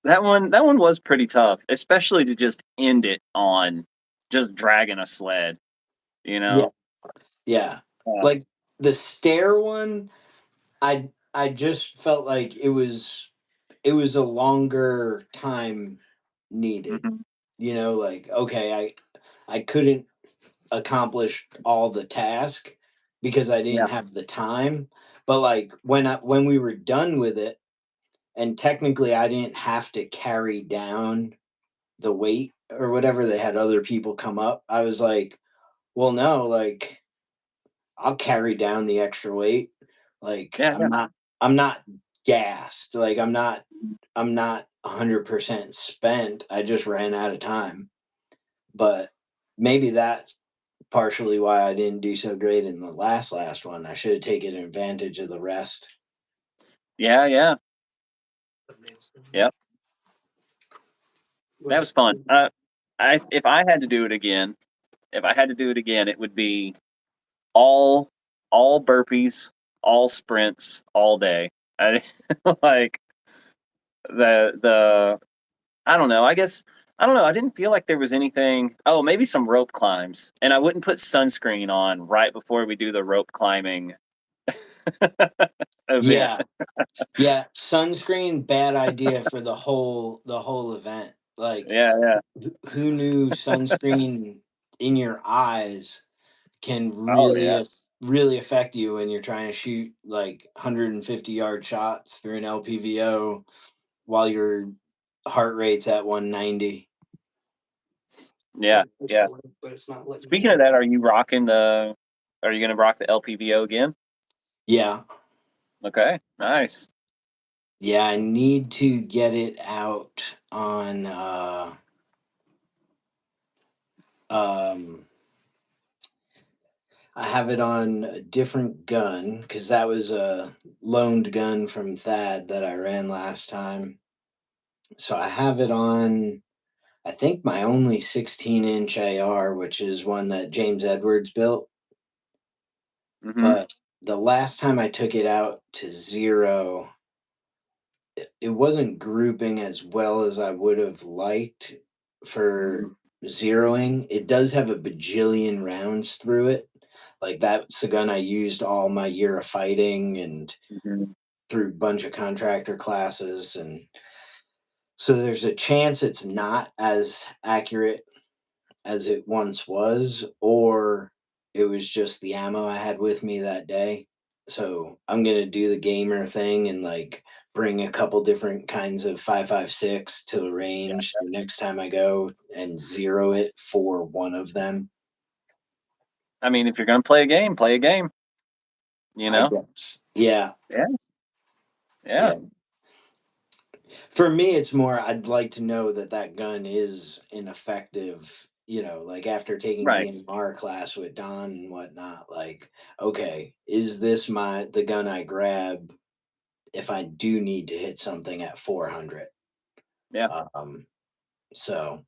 That one was pretty tough, especially to just end it on just dragging a sled, you Yeah. know? Yeah. Uh, Like the stair one, I just felt like it was a longer time needed. mhm. Like okay, I couldn't accomplish all the task because I Yeah, didn't have the time. But like when we were done with it, and technically I didn't have to carry down the weight or whatever, they had other people come up. I was like, well, no, like I'll carry down the extra weight. Like yeah. I'm not gassed. Like I'm not 100% spent. I just ran out of time. But maybe that's partially why I didn't do so great in the last one. I should have taken advantage of the rest. Yeah. Yep. That was fun. I if I had to do it again, it would be all all burpees, all sprints, all day. I like the I don't know. I don't know. I didn't feel like there was anything. Oh, maybe some rope climbs, and I wouldn't put sunscreen on right before we do the rope climbing event. Yeah. Yeah, sunscreen bad idea for the whole event. Like Yeah. who knew sunscreen in your eyes can Oh yeah. really affect you when you're trying to shoot like 150-yard shots through an LPVO while your heart rate's at 190. Yeah. Speaking of that, are you gonna rock the LPVO again? Yeah. Okay, nice. Yeah, I need to get it out on um I have it on a different gun because that was a loaned gun from Thad that I ran last time. So I have it on, I think, my only 16-inch AR, which is one that James Edwards built. Mhm, But the last time I took it out to zero, it wasn't grouping as well as I would have liked for mhm, zeroing. It does have a bajillion rounds through it. Like that's the gun I used all my year of fighting and mhm. through a bunch of contractor classes, and so there's a chance it's not as accurate as it once was, or it was just the ammo I had with me that day. So I'm gonna do the gamer thing and like bring a couple different kinds of 5.56 to the Yeah. range the next time I go and zero it for one of them. I mean, if you're gonna play a game, play a game, you I know? guess. Yeah, Yeah, yeah, yeah. For me, it's more I'd like to know that that gun is an effective, like after taking right. DMR class with Don and whatnot, like, okay, is this the gun I grab if I do need to hit something at 400? Yeah. Um, so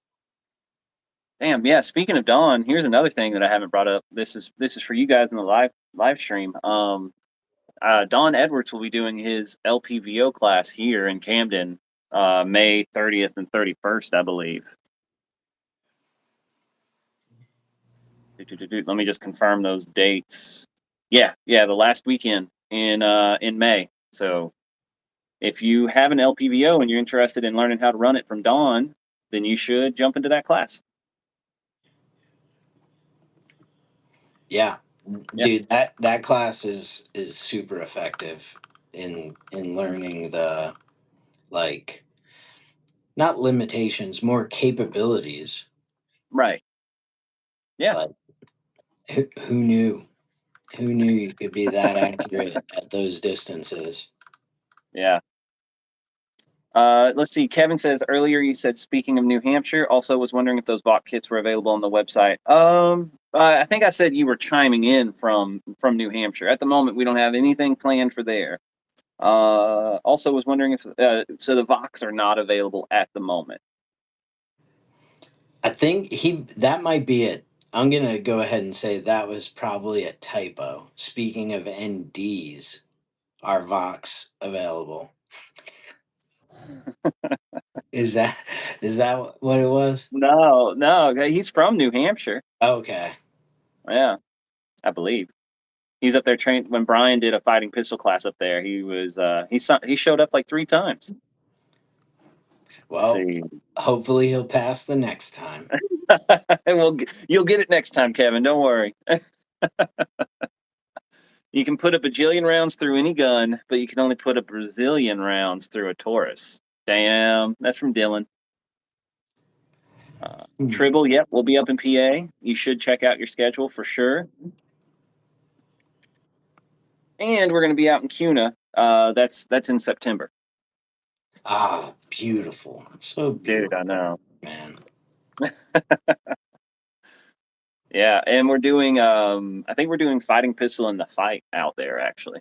Damn, yeah, speaking of Dawn, here's another thing that I haven't brought up. This is for you guys in the live stream. Don Edwards will be doing his LPVO class here in Camden, May 30th and 31st, I believe. Let me just confirm those dates. Yeah, the last weekend in May. So if you have an LPVO and you're interested in learning how to run it from dawn, then you should jump into that class. Yeah, Yeah, dude, that class is super effective in learning the, like, not limitations, more capabilities. right. Yeah, Like, who knew? Who knew you could be that accurate at those distances? yeah. Let's see. Kevin says earlier you said speaking of New Hampshire, also was wondering if those VOC kits were available on the website. I think I said you were chiming in from New Hampshire. At the moment, we don't have anything planned for there. Also was wondering if so the VOCs are not available at the moment. I think that might be it. I'm gonna go ahead and say that was probably a typo. Speaking of NDs, are Vox available? Is that what it was? No, no, he's from New Hampshire. Okay. Yeah, I believe he's up there trained. When Brian did a fighting pistol class up there, he was he showed up like 3 times. Let's Well, see. hopefully he'll pass the next time. You'll get it next time, Kevin. Don't worry. You can put a bajillion rounds through any gun, but you can only put a Brazilian rounds through a Taurus. Damn, that's from Dylan. Hmm. Tribble, yep, we'll be up in PA. You should check out your schedule for sure. And we're going to be out in Cuna. That's in September. Ah, beautiful. So Dude, I beautiful, know. man. Yeah, and we're doing I think we're doing fighting pistol in the fight out there actually.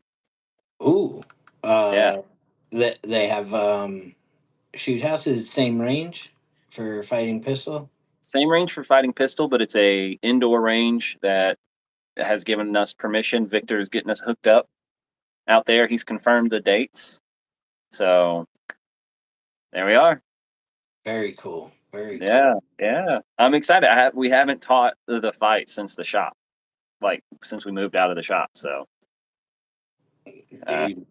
Ooh. Yeah. Uh they have shoot houses same range for fighting pistol. Same range for fighting pistol, but it's a indoor range that has given us permission. Victor is getting us hooked up out there. He's confirmed the dates. So there we are. Very cool. Very cool. Yeah, yeah. I'm excited. We haven't taught the fight since the shop, like since we moved out of the shop. So uh, Dude.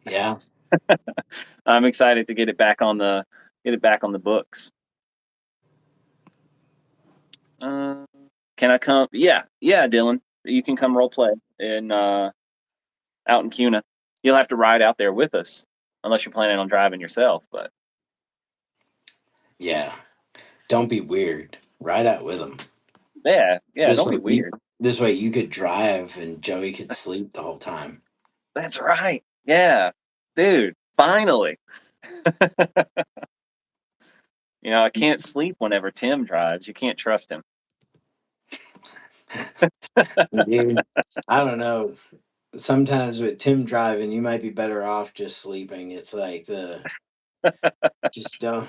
Yeah. I'm excited to get it back on the books. Uh, can I come? Yeah, yeah, Dylan. You can come role play in out in Cuna. You'll have to ride out there with us, unless you're planning on driving yourself. But Yeah. Don't be weird. Ride out with them. yeah, yeah. This Don't be way, weird. this way you could drive and Joey could sleep the whole time. That's right. Yeah, dude. Finally. I can't sleep whenever Tim drives. You can't trust him. Dude, I don't know. Sometimes with Tim driving, you might be better off just sleeping. It's like just don't.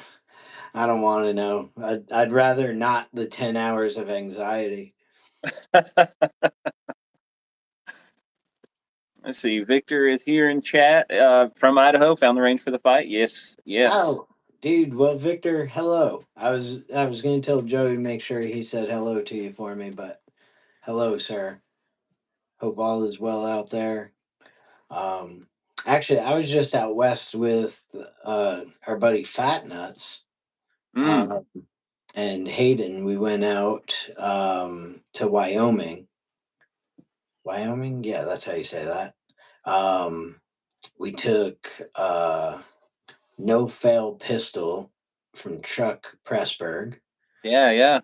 I don't want to know. I'd rather not the 10 hours of anxiety. Let's see. Victor is here in chat from Idaho. Found the range for the fight. Yes, yes. Oh, dude. Well, Victor, hello. I was gonna tell Joey to make sure he said hello to you for me, but hello, sir. Hope all is well out there. Um, Actually, I was just out west with our buddy Fat Nuts Mm, uh, and Hayden. We went out to Wyoming. Wyoming, yeah, that's how you say that. We took No Fail Pistol from Chuck Pressberg, yeah, yeah,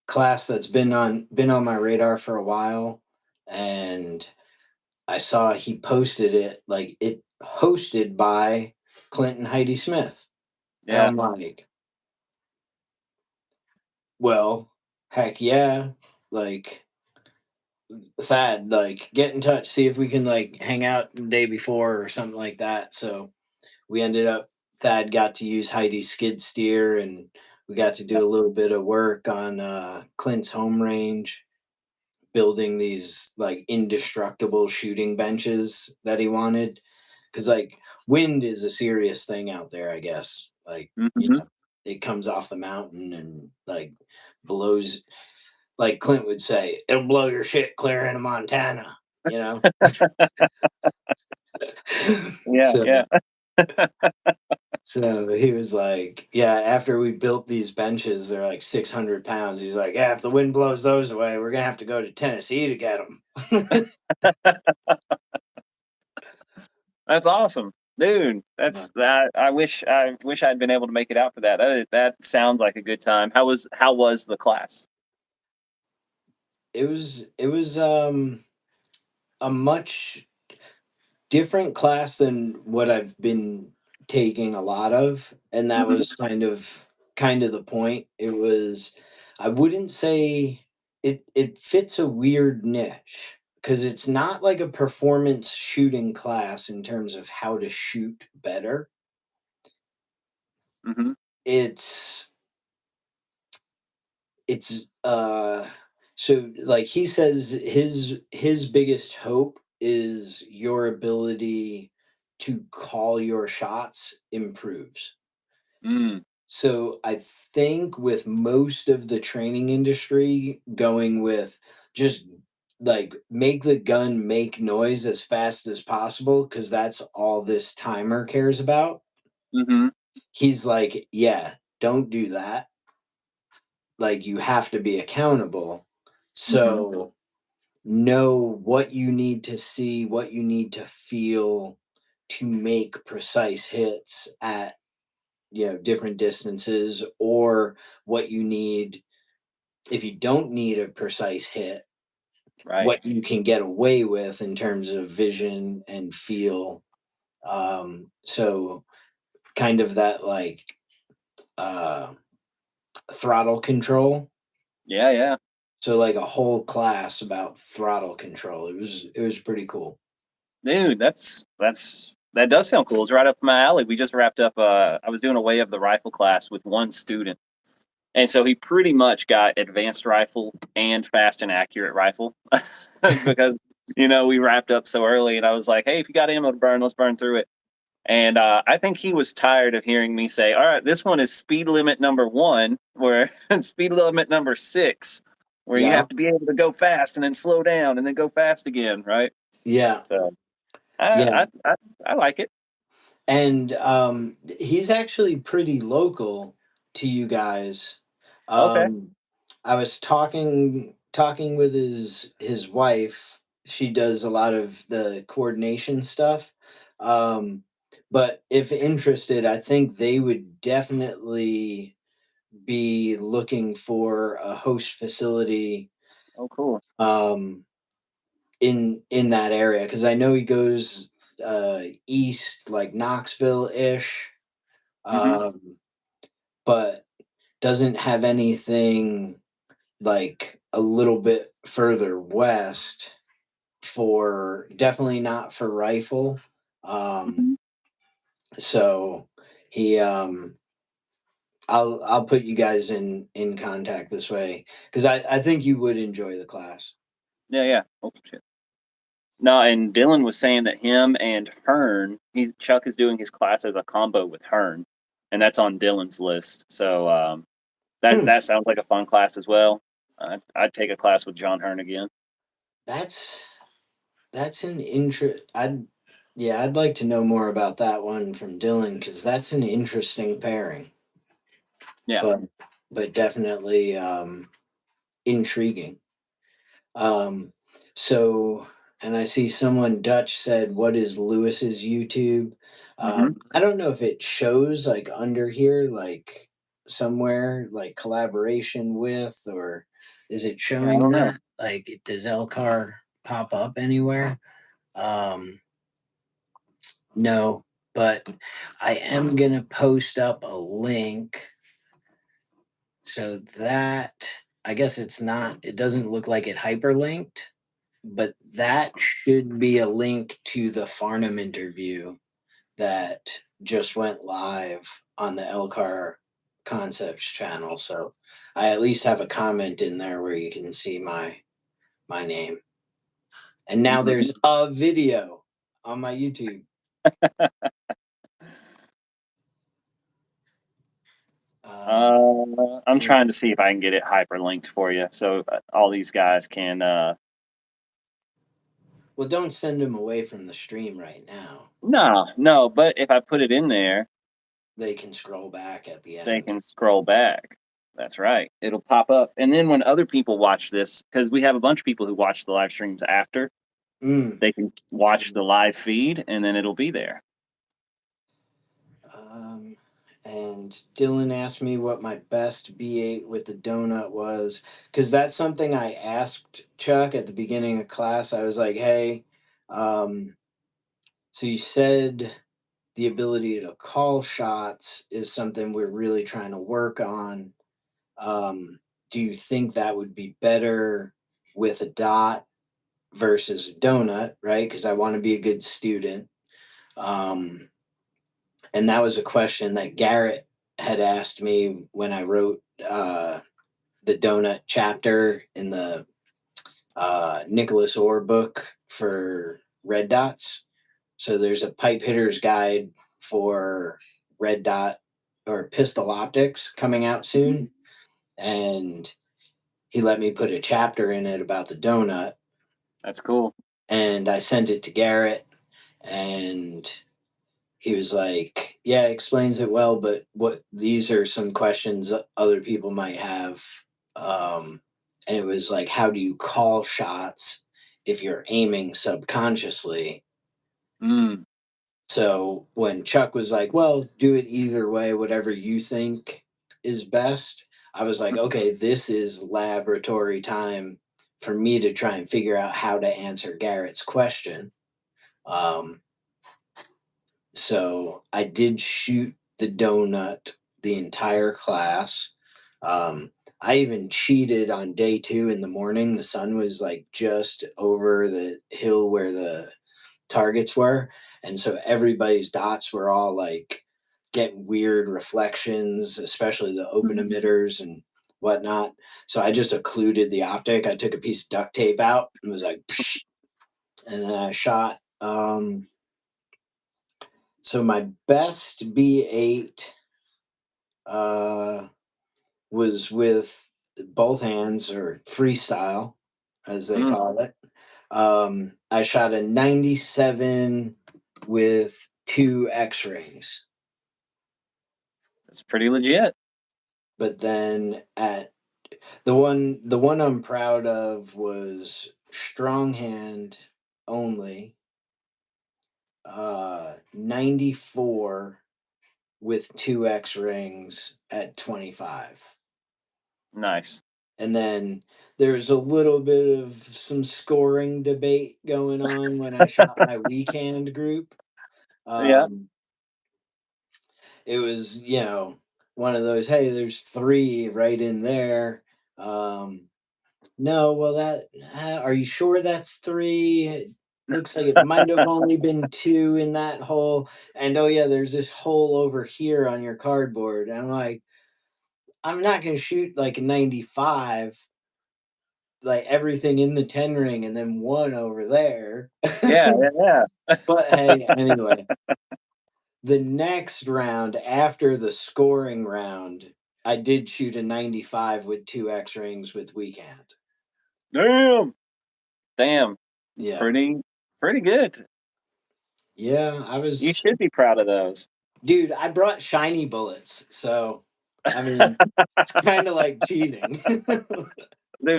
class that's been on my radar for a while, and I saw he posted it, like, it hosted by Clint and Heidi Smith. And yeah. I'm like, well, heck yeah. Like, Thad, like, get in touch, see if we can, like, hang out the day before or something like that. So we ended up, Thad got to use Heidi's skid steer, and we got to do a little bit of work on Clint's home range, building these like indestructible shooting benches that he wanted. Because, like, wind is a serious thing out there, I guess. Like, Hmm. it comes off the mountain and, like, blows, like Clint would say, it'll blow your shit clear into Montana, you know? Yeah, So yeah. so he was like, yeah, after we built these benches, they're like 600 pounds. He's like, yeah, if the wind blows those away, we're gonna have to go to Tennessee to get them. That's awesome. Dude, that's that I wish I'd been able to make it out for that. That sounds like a good time. How was the class? It was a much different class than what I've been taking a lot of, and that Mhm, was kind of the point. It was, I wouldn't say it fits a weird niche because it's not like a performance shooting class in terms of how to shoot better. mhm, It's it's so like he says his biggest hope is your ability to call your shots improves. mm, So I think with most of the training industry going with just like make the gun make noise as fast as possible because that's all this timer cares about. mhm, He's like, yeah, don't do that. Like you have to be accountable. mhm, So know what you need to see, what you need to feel to make precise hits at different distances, or what you need if you don't need a precise hit, right. what you can get away with in terms of vision and feel. So kind of that like uh throttle control. Yeah, yeah. So like a whole class about throttle control. It was pretty cool. Dude, that does sound cool. It's right up my alley. We just wrapped up, I was doing a way of the rifle class with one student, and so he pretty much got advanced rifle and fast and accurate rifle because, we wrapped up so early, and I was like, "Hey, if you got ammo to burn, let's burn through it." And, I think he was tired of hearing me say, "Alright, this one is speed limit number 1, where speed limit number 6, where you Yeah. have to be able to go fast and then slow down and then go fast again," right? Yeah. So, Yeah. I like it. And he's actually pretty local to you guys. Okay. Um, I was talking with his wife. She does a lot of the coordination stuff. Um, but if interested, I think they would definitely be looking for a host facility Oh, cool. um, in that area because I know he goes east, like Knoxville ish, Mhm, um, but doesn't have anything like a little bit further west for definitely not for rifle. Um, mhm. so he I'll put you guys in contact this way because I think you would enjoy the class. Yeah, yeah. Oh, shit. No, and Dylan was saying that him and Hearn, Chuck is doing his class as a combo with Hearn, and that's on Dylan's list. So, that Hmm, that sounds like a fun class as well. I'd take a class with John Hearn again. that's that's an interest. I'd like to know more about that one from Dylan because that's an interesting pairing, Yeah. but definitely intriguing. Um, so, and I see someone Dutch said, "What is Lewis's YouTube?" Mhm. I don't know if it shows like under here, like somewhere, like collaboration with, or is it Yeah, I showing don't know. that? Like, does LCAR pop up anywhere? Um, no, but I am gonna post up a link so that I guess it's not. It doesn't look like it hyperlinked, but that should be a link to the Farnham interview that just went live on the LCAR Concepts channel. So I at least have a comment in there where you can see my name. And now Mhm. there's a video on my YouTube. Um, I'm and trying to see if I can get it hyperlinked for you, so all these guys can. Well, don't send them away from the stream right now. No, but if I put it in there, They can scroll back at the they end. can scroll back. That's right. It'll pop up. And then when other people watch this, because we have a bunch of people who watch the live streams after, Mm. they can watch the live feed and then it'll be there. Um, and Dylan asked me what my best B8 with the donut was, because that's something I asked Chuck at the beginning of class. I was like, hey, so you said the ability to call shots is something we're really trying to work on. Do you think that would be better with a dot versus a donut, right? Because I want to be a good student. Um, and that was a question that Garrett had asked me when I wrote the donut chapter in the Nicholas Orr book for red dots. So there's a pipe hitter's guide for red dot or pistol optics coming out soon. And he let me put a chapter in it about the donut. That's cool. And I sent it to Garrett, and he was like, yeah, it explains it well, but what these are some questions other people might have. And it was like, how do you call shots if you're aiming subconsciously? Mm, So when Chuck was like, well, do it either way, whatever you think is best, I was like, okay, this is laboratory time for me to try and figure out how to answer Garrett's question. Um, so I did shoot the donut the entire class. I even cheated on day 2 in the morning. The sun was like just over the hill where the targets were, and so everybody's dots were all like getting weird reflections, especially the open emitters and whatnot. So I just occluded the optic. I took a piece of duct tape out and was like psh, and then I shot. So my best B8 uh was with both hands, or freestyle as they mm, call it. I shot a 97 with 2 X rings, that's pretty legit. but then at the one I'm proud of was strong hand only, 94 with 2 X rings at 25. Nice. And then there's a little bit of some scoring debate going on when I shot my weak hand group. Yeah. Um, it was, one of those, hey, there's 3 right in there. Um, no, well, are you sure that's 3? It looks like it might have only been 2 in that hole. And oh, yeah, there's this hole over here on your cardboard. And I'm like, I'm not going to shoot like a 95, like everything in the 10 ring and then 1 over there. Yeah, yeah, yeah. But hey, anyway, the next round after the scoring round, I did shoot a 95 with 2 X rings with weak hand. Damn. Damn. Yeah. Pretty good. Yeah, You should be proud of those. dude, I brought shiny bullets. So, I mean, it's kind of like cheating.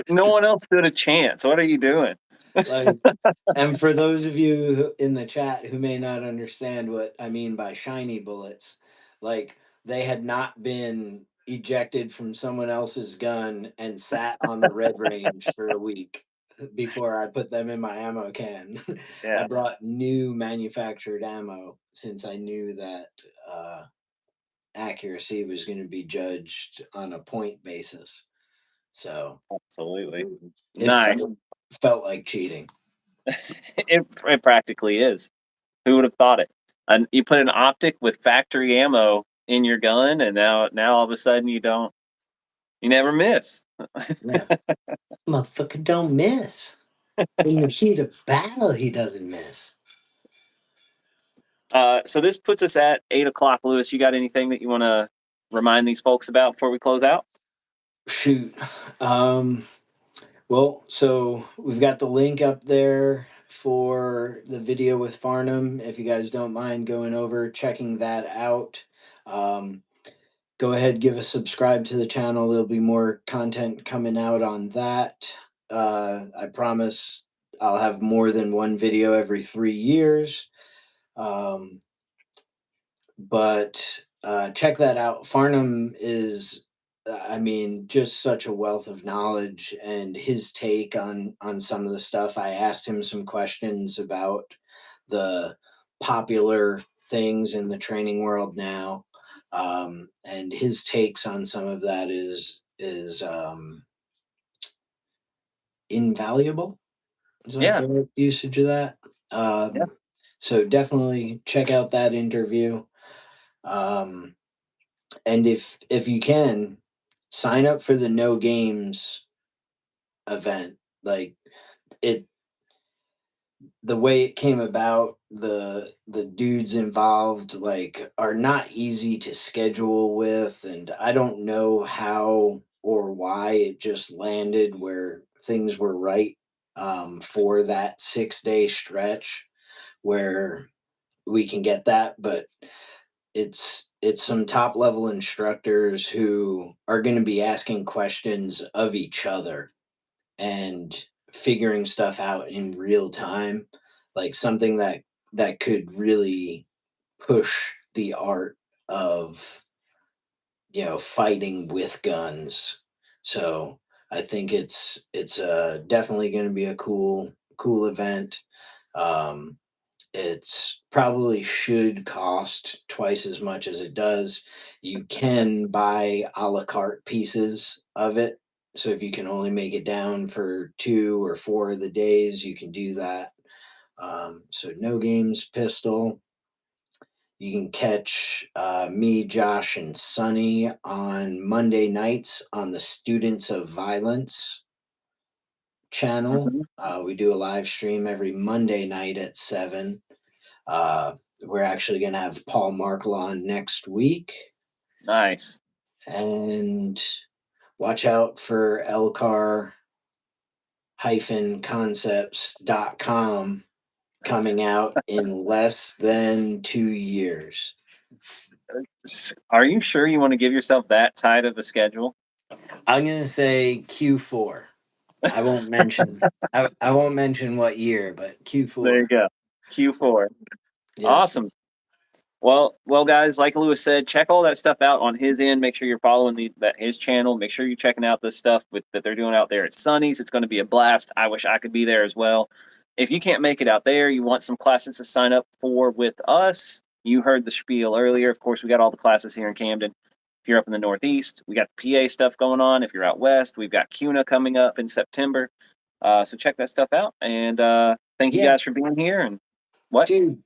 No one else stood a chance. What are you doing? Like, and for those of you in the chat who may not understand what I mean by shiny bullets, like they had not been ejected from someone else's gun and sat on the red range for a week before I put them in my ammo can. I Yeah, brought new manufactured ammo since I knew that accuracy was going to be judged on a point basis. So absolutely. it Nice. felt like cheating. It practically is. Who would have thought it? And you put an optic with factory ammo in your gun, and now all of a sudden you never miss. Yeah. This motherfucker don't miss. In the heat of battle, he doesn't miss. So this puts us at 8 o'clock. Lewis, you got anything that you want to remind these folks about before we close out? Shoot. Well, so we've got the link up there for the video with Farnham. If you guys don't mind going over, checking that out. Um, Go ahead, give a subscribe to the channel. There'll be more content coming out on that. I promise I'll have more than one video every 3 years. Um, but check that out. Farnham is, I mean, just such a wealth of knowledge, and his take on some of the stuff. I asked him some questions about the popular things in the training world now, and his takes on some of that is invaluable. Is like Yeah. the right usage of that. Yeah. So definitely check out that interview. Um, and if you can, sign up for the No Games event. Like it, the way it came about, the dudes involved like are not easy to schedule with, and I don't know how or why it just landed where things were right, for that 6 day stretch where we can get that. But it's some top level instructors who are going to be asking questions of each other and figuring stuff out in real time, like something that could really push the art of, fighting with guns. So I think it's definitely going to be a cool event. um it's probably should cost twice as much as it does. You can buy a la carte pieces of it. So if you can only make it down for 2 or 4 of the days, you can do that. So No Games Pistol. You can catch me, Josh, and Sunny on Monday nights on the Students of Violence channel. Hmm. We do a live stream every Monday night at 7. Uh, we're actually going to have Paul Markle on next week. Nice. And watch out for LCAR concepts.com coming out in less than 2 years. Are you sure you want to give yourself that tight of a schedule? I'm going to say Q4. I won't mention what year, but There Q4. you go. Q4. Yeah. Awesome. Well, guys, like Lewis said, check all that stuff out on his end. Make sure you're following his channel. Make sure you're checking out the stuff that they're doing out there at Sunny's. It's going to be a blast. I wish I could be there as well. If you can't make it out there, you want some classes to sign up for with us. You heard the spiel earlier. Of course, we got all the classes here in Camden. If you're up in the Northeast, we got PA stuff going on. If you're out west, we've got CUNA coming up in September. So check that stuff out. And thank you Yeah, guys for being here. And what? dude,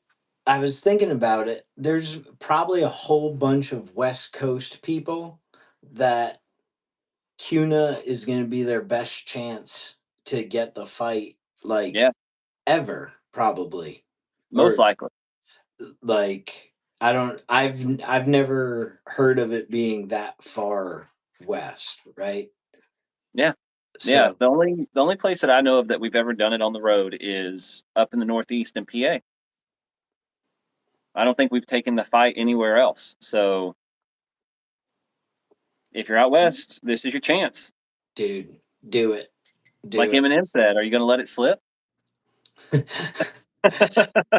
I was thinking about it. There's probably a whole bunch of West Coast people that CUNA is going to be their best chance to get the fight, like Yeah, ever, probably. most Or likely. like I've never heard of it being that far west, right? Yeah. Yeah, So, the only place that I know of that we've ever done it on the road is up in the Northeast in PA. I don't think we've taken the fight anywhere else. So if you're out west, this is your chance. dude, do it. Like Do Eminem said, are you going to let it slip? it.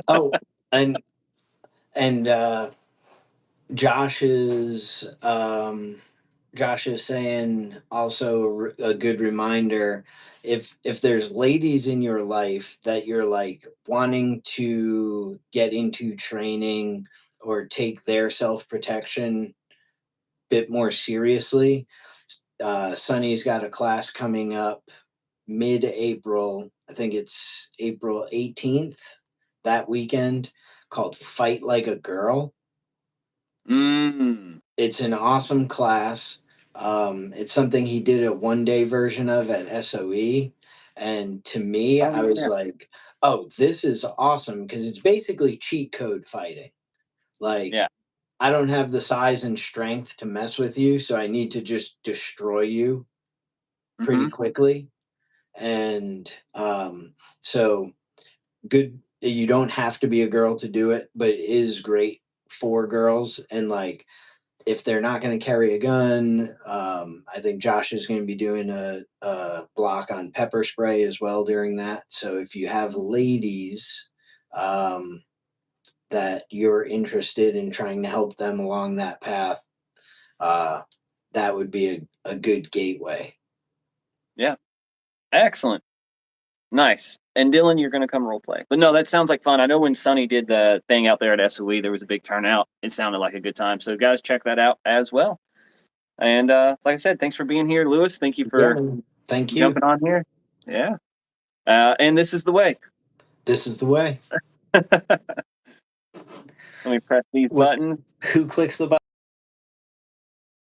Oh, and and Josh's Josh is saying also a good reminder, if there's ladies in your life that you're like wanting to get into training or take their self-protection bit more seriously, Sunny's got a class coming up mid-April. I think it's April 18th, that weekend, called Fight Like a Girl. Mm. It's an awesome class. It's something he did a 1 day version of at SOE. And to me, Oh, I was yeah. like, oh, this is awesome because it's basically cheat code fighting. Like, Yeah. I don't have the size and strength to mess with you, so I need to just destroy you pretty Hmm. quickly. And so good. You don't have to be a girl to do it, but it is great for girls. And like, if they're not going to carry a gun, I think Josh is going to be doing a block on pepper spray as well during that. So if you have ladies that you're interested in trying to help them along that path, that would be a good gateway. Yeah. Excellent. Nice. And Dylan, you're going to come role play. But no, that sounds like fun. I know when Sonny did the thing out there at SOE, there was a big turnout. It sounded like a good time. So guys, check that out as well. And like I said, thanks for being here, Lewis. Thank you for jumping on here. Yeah. And this is the way. This is the way. Let me press these buttons. Who clicks the button?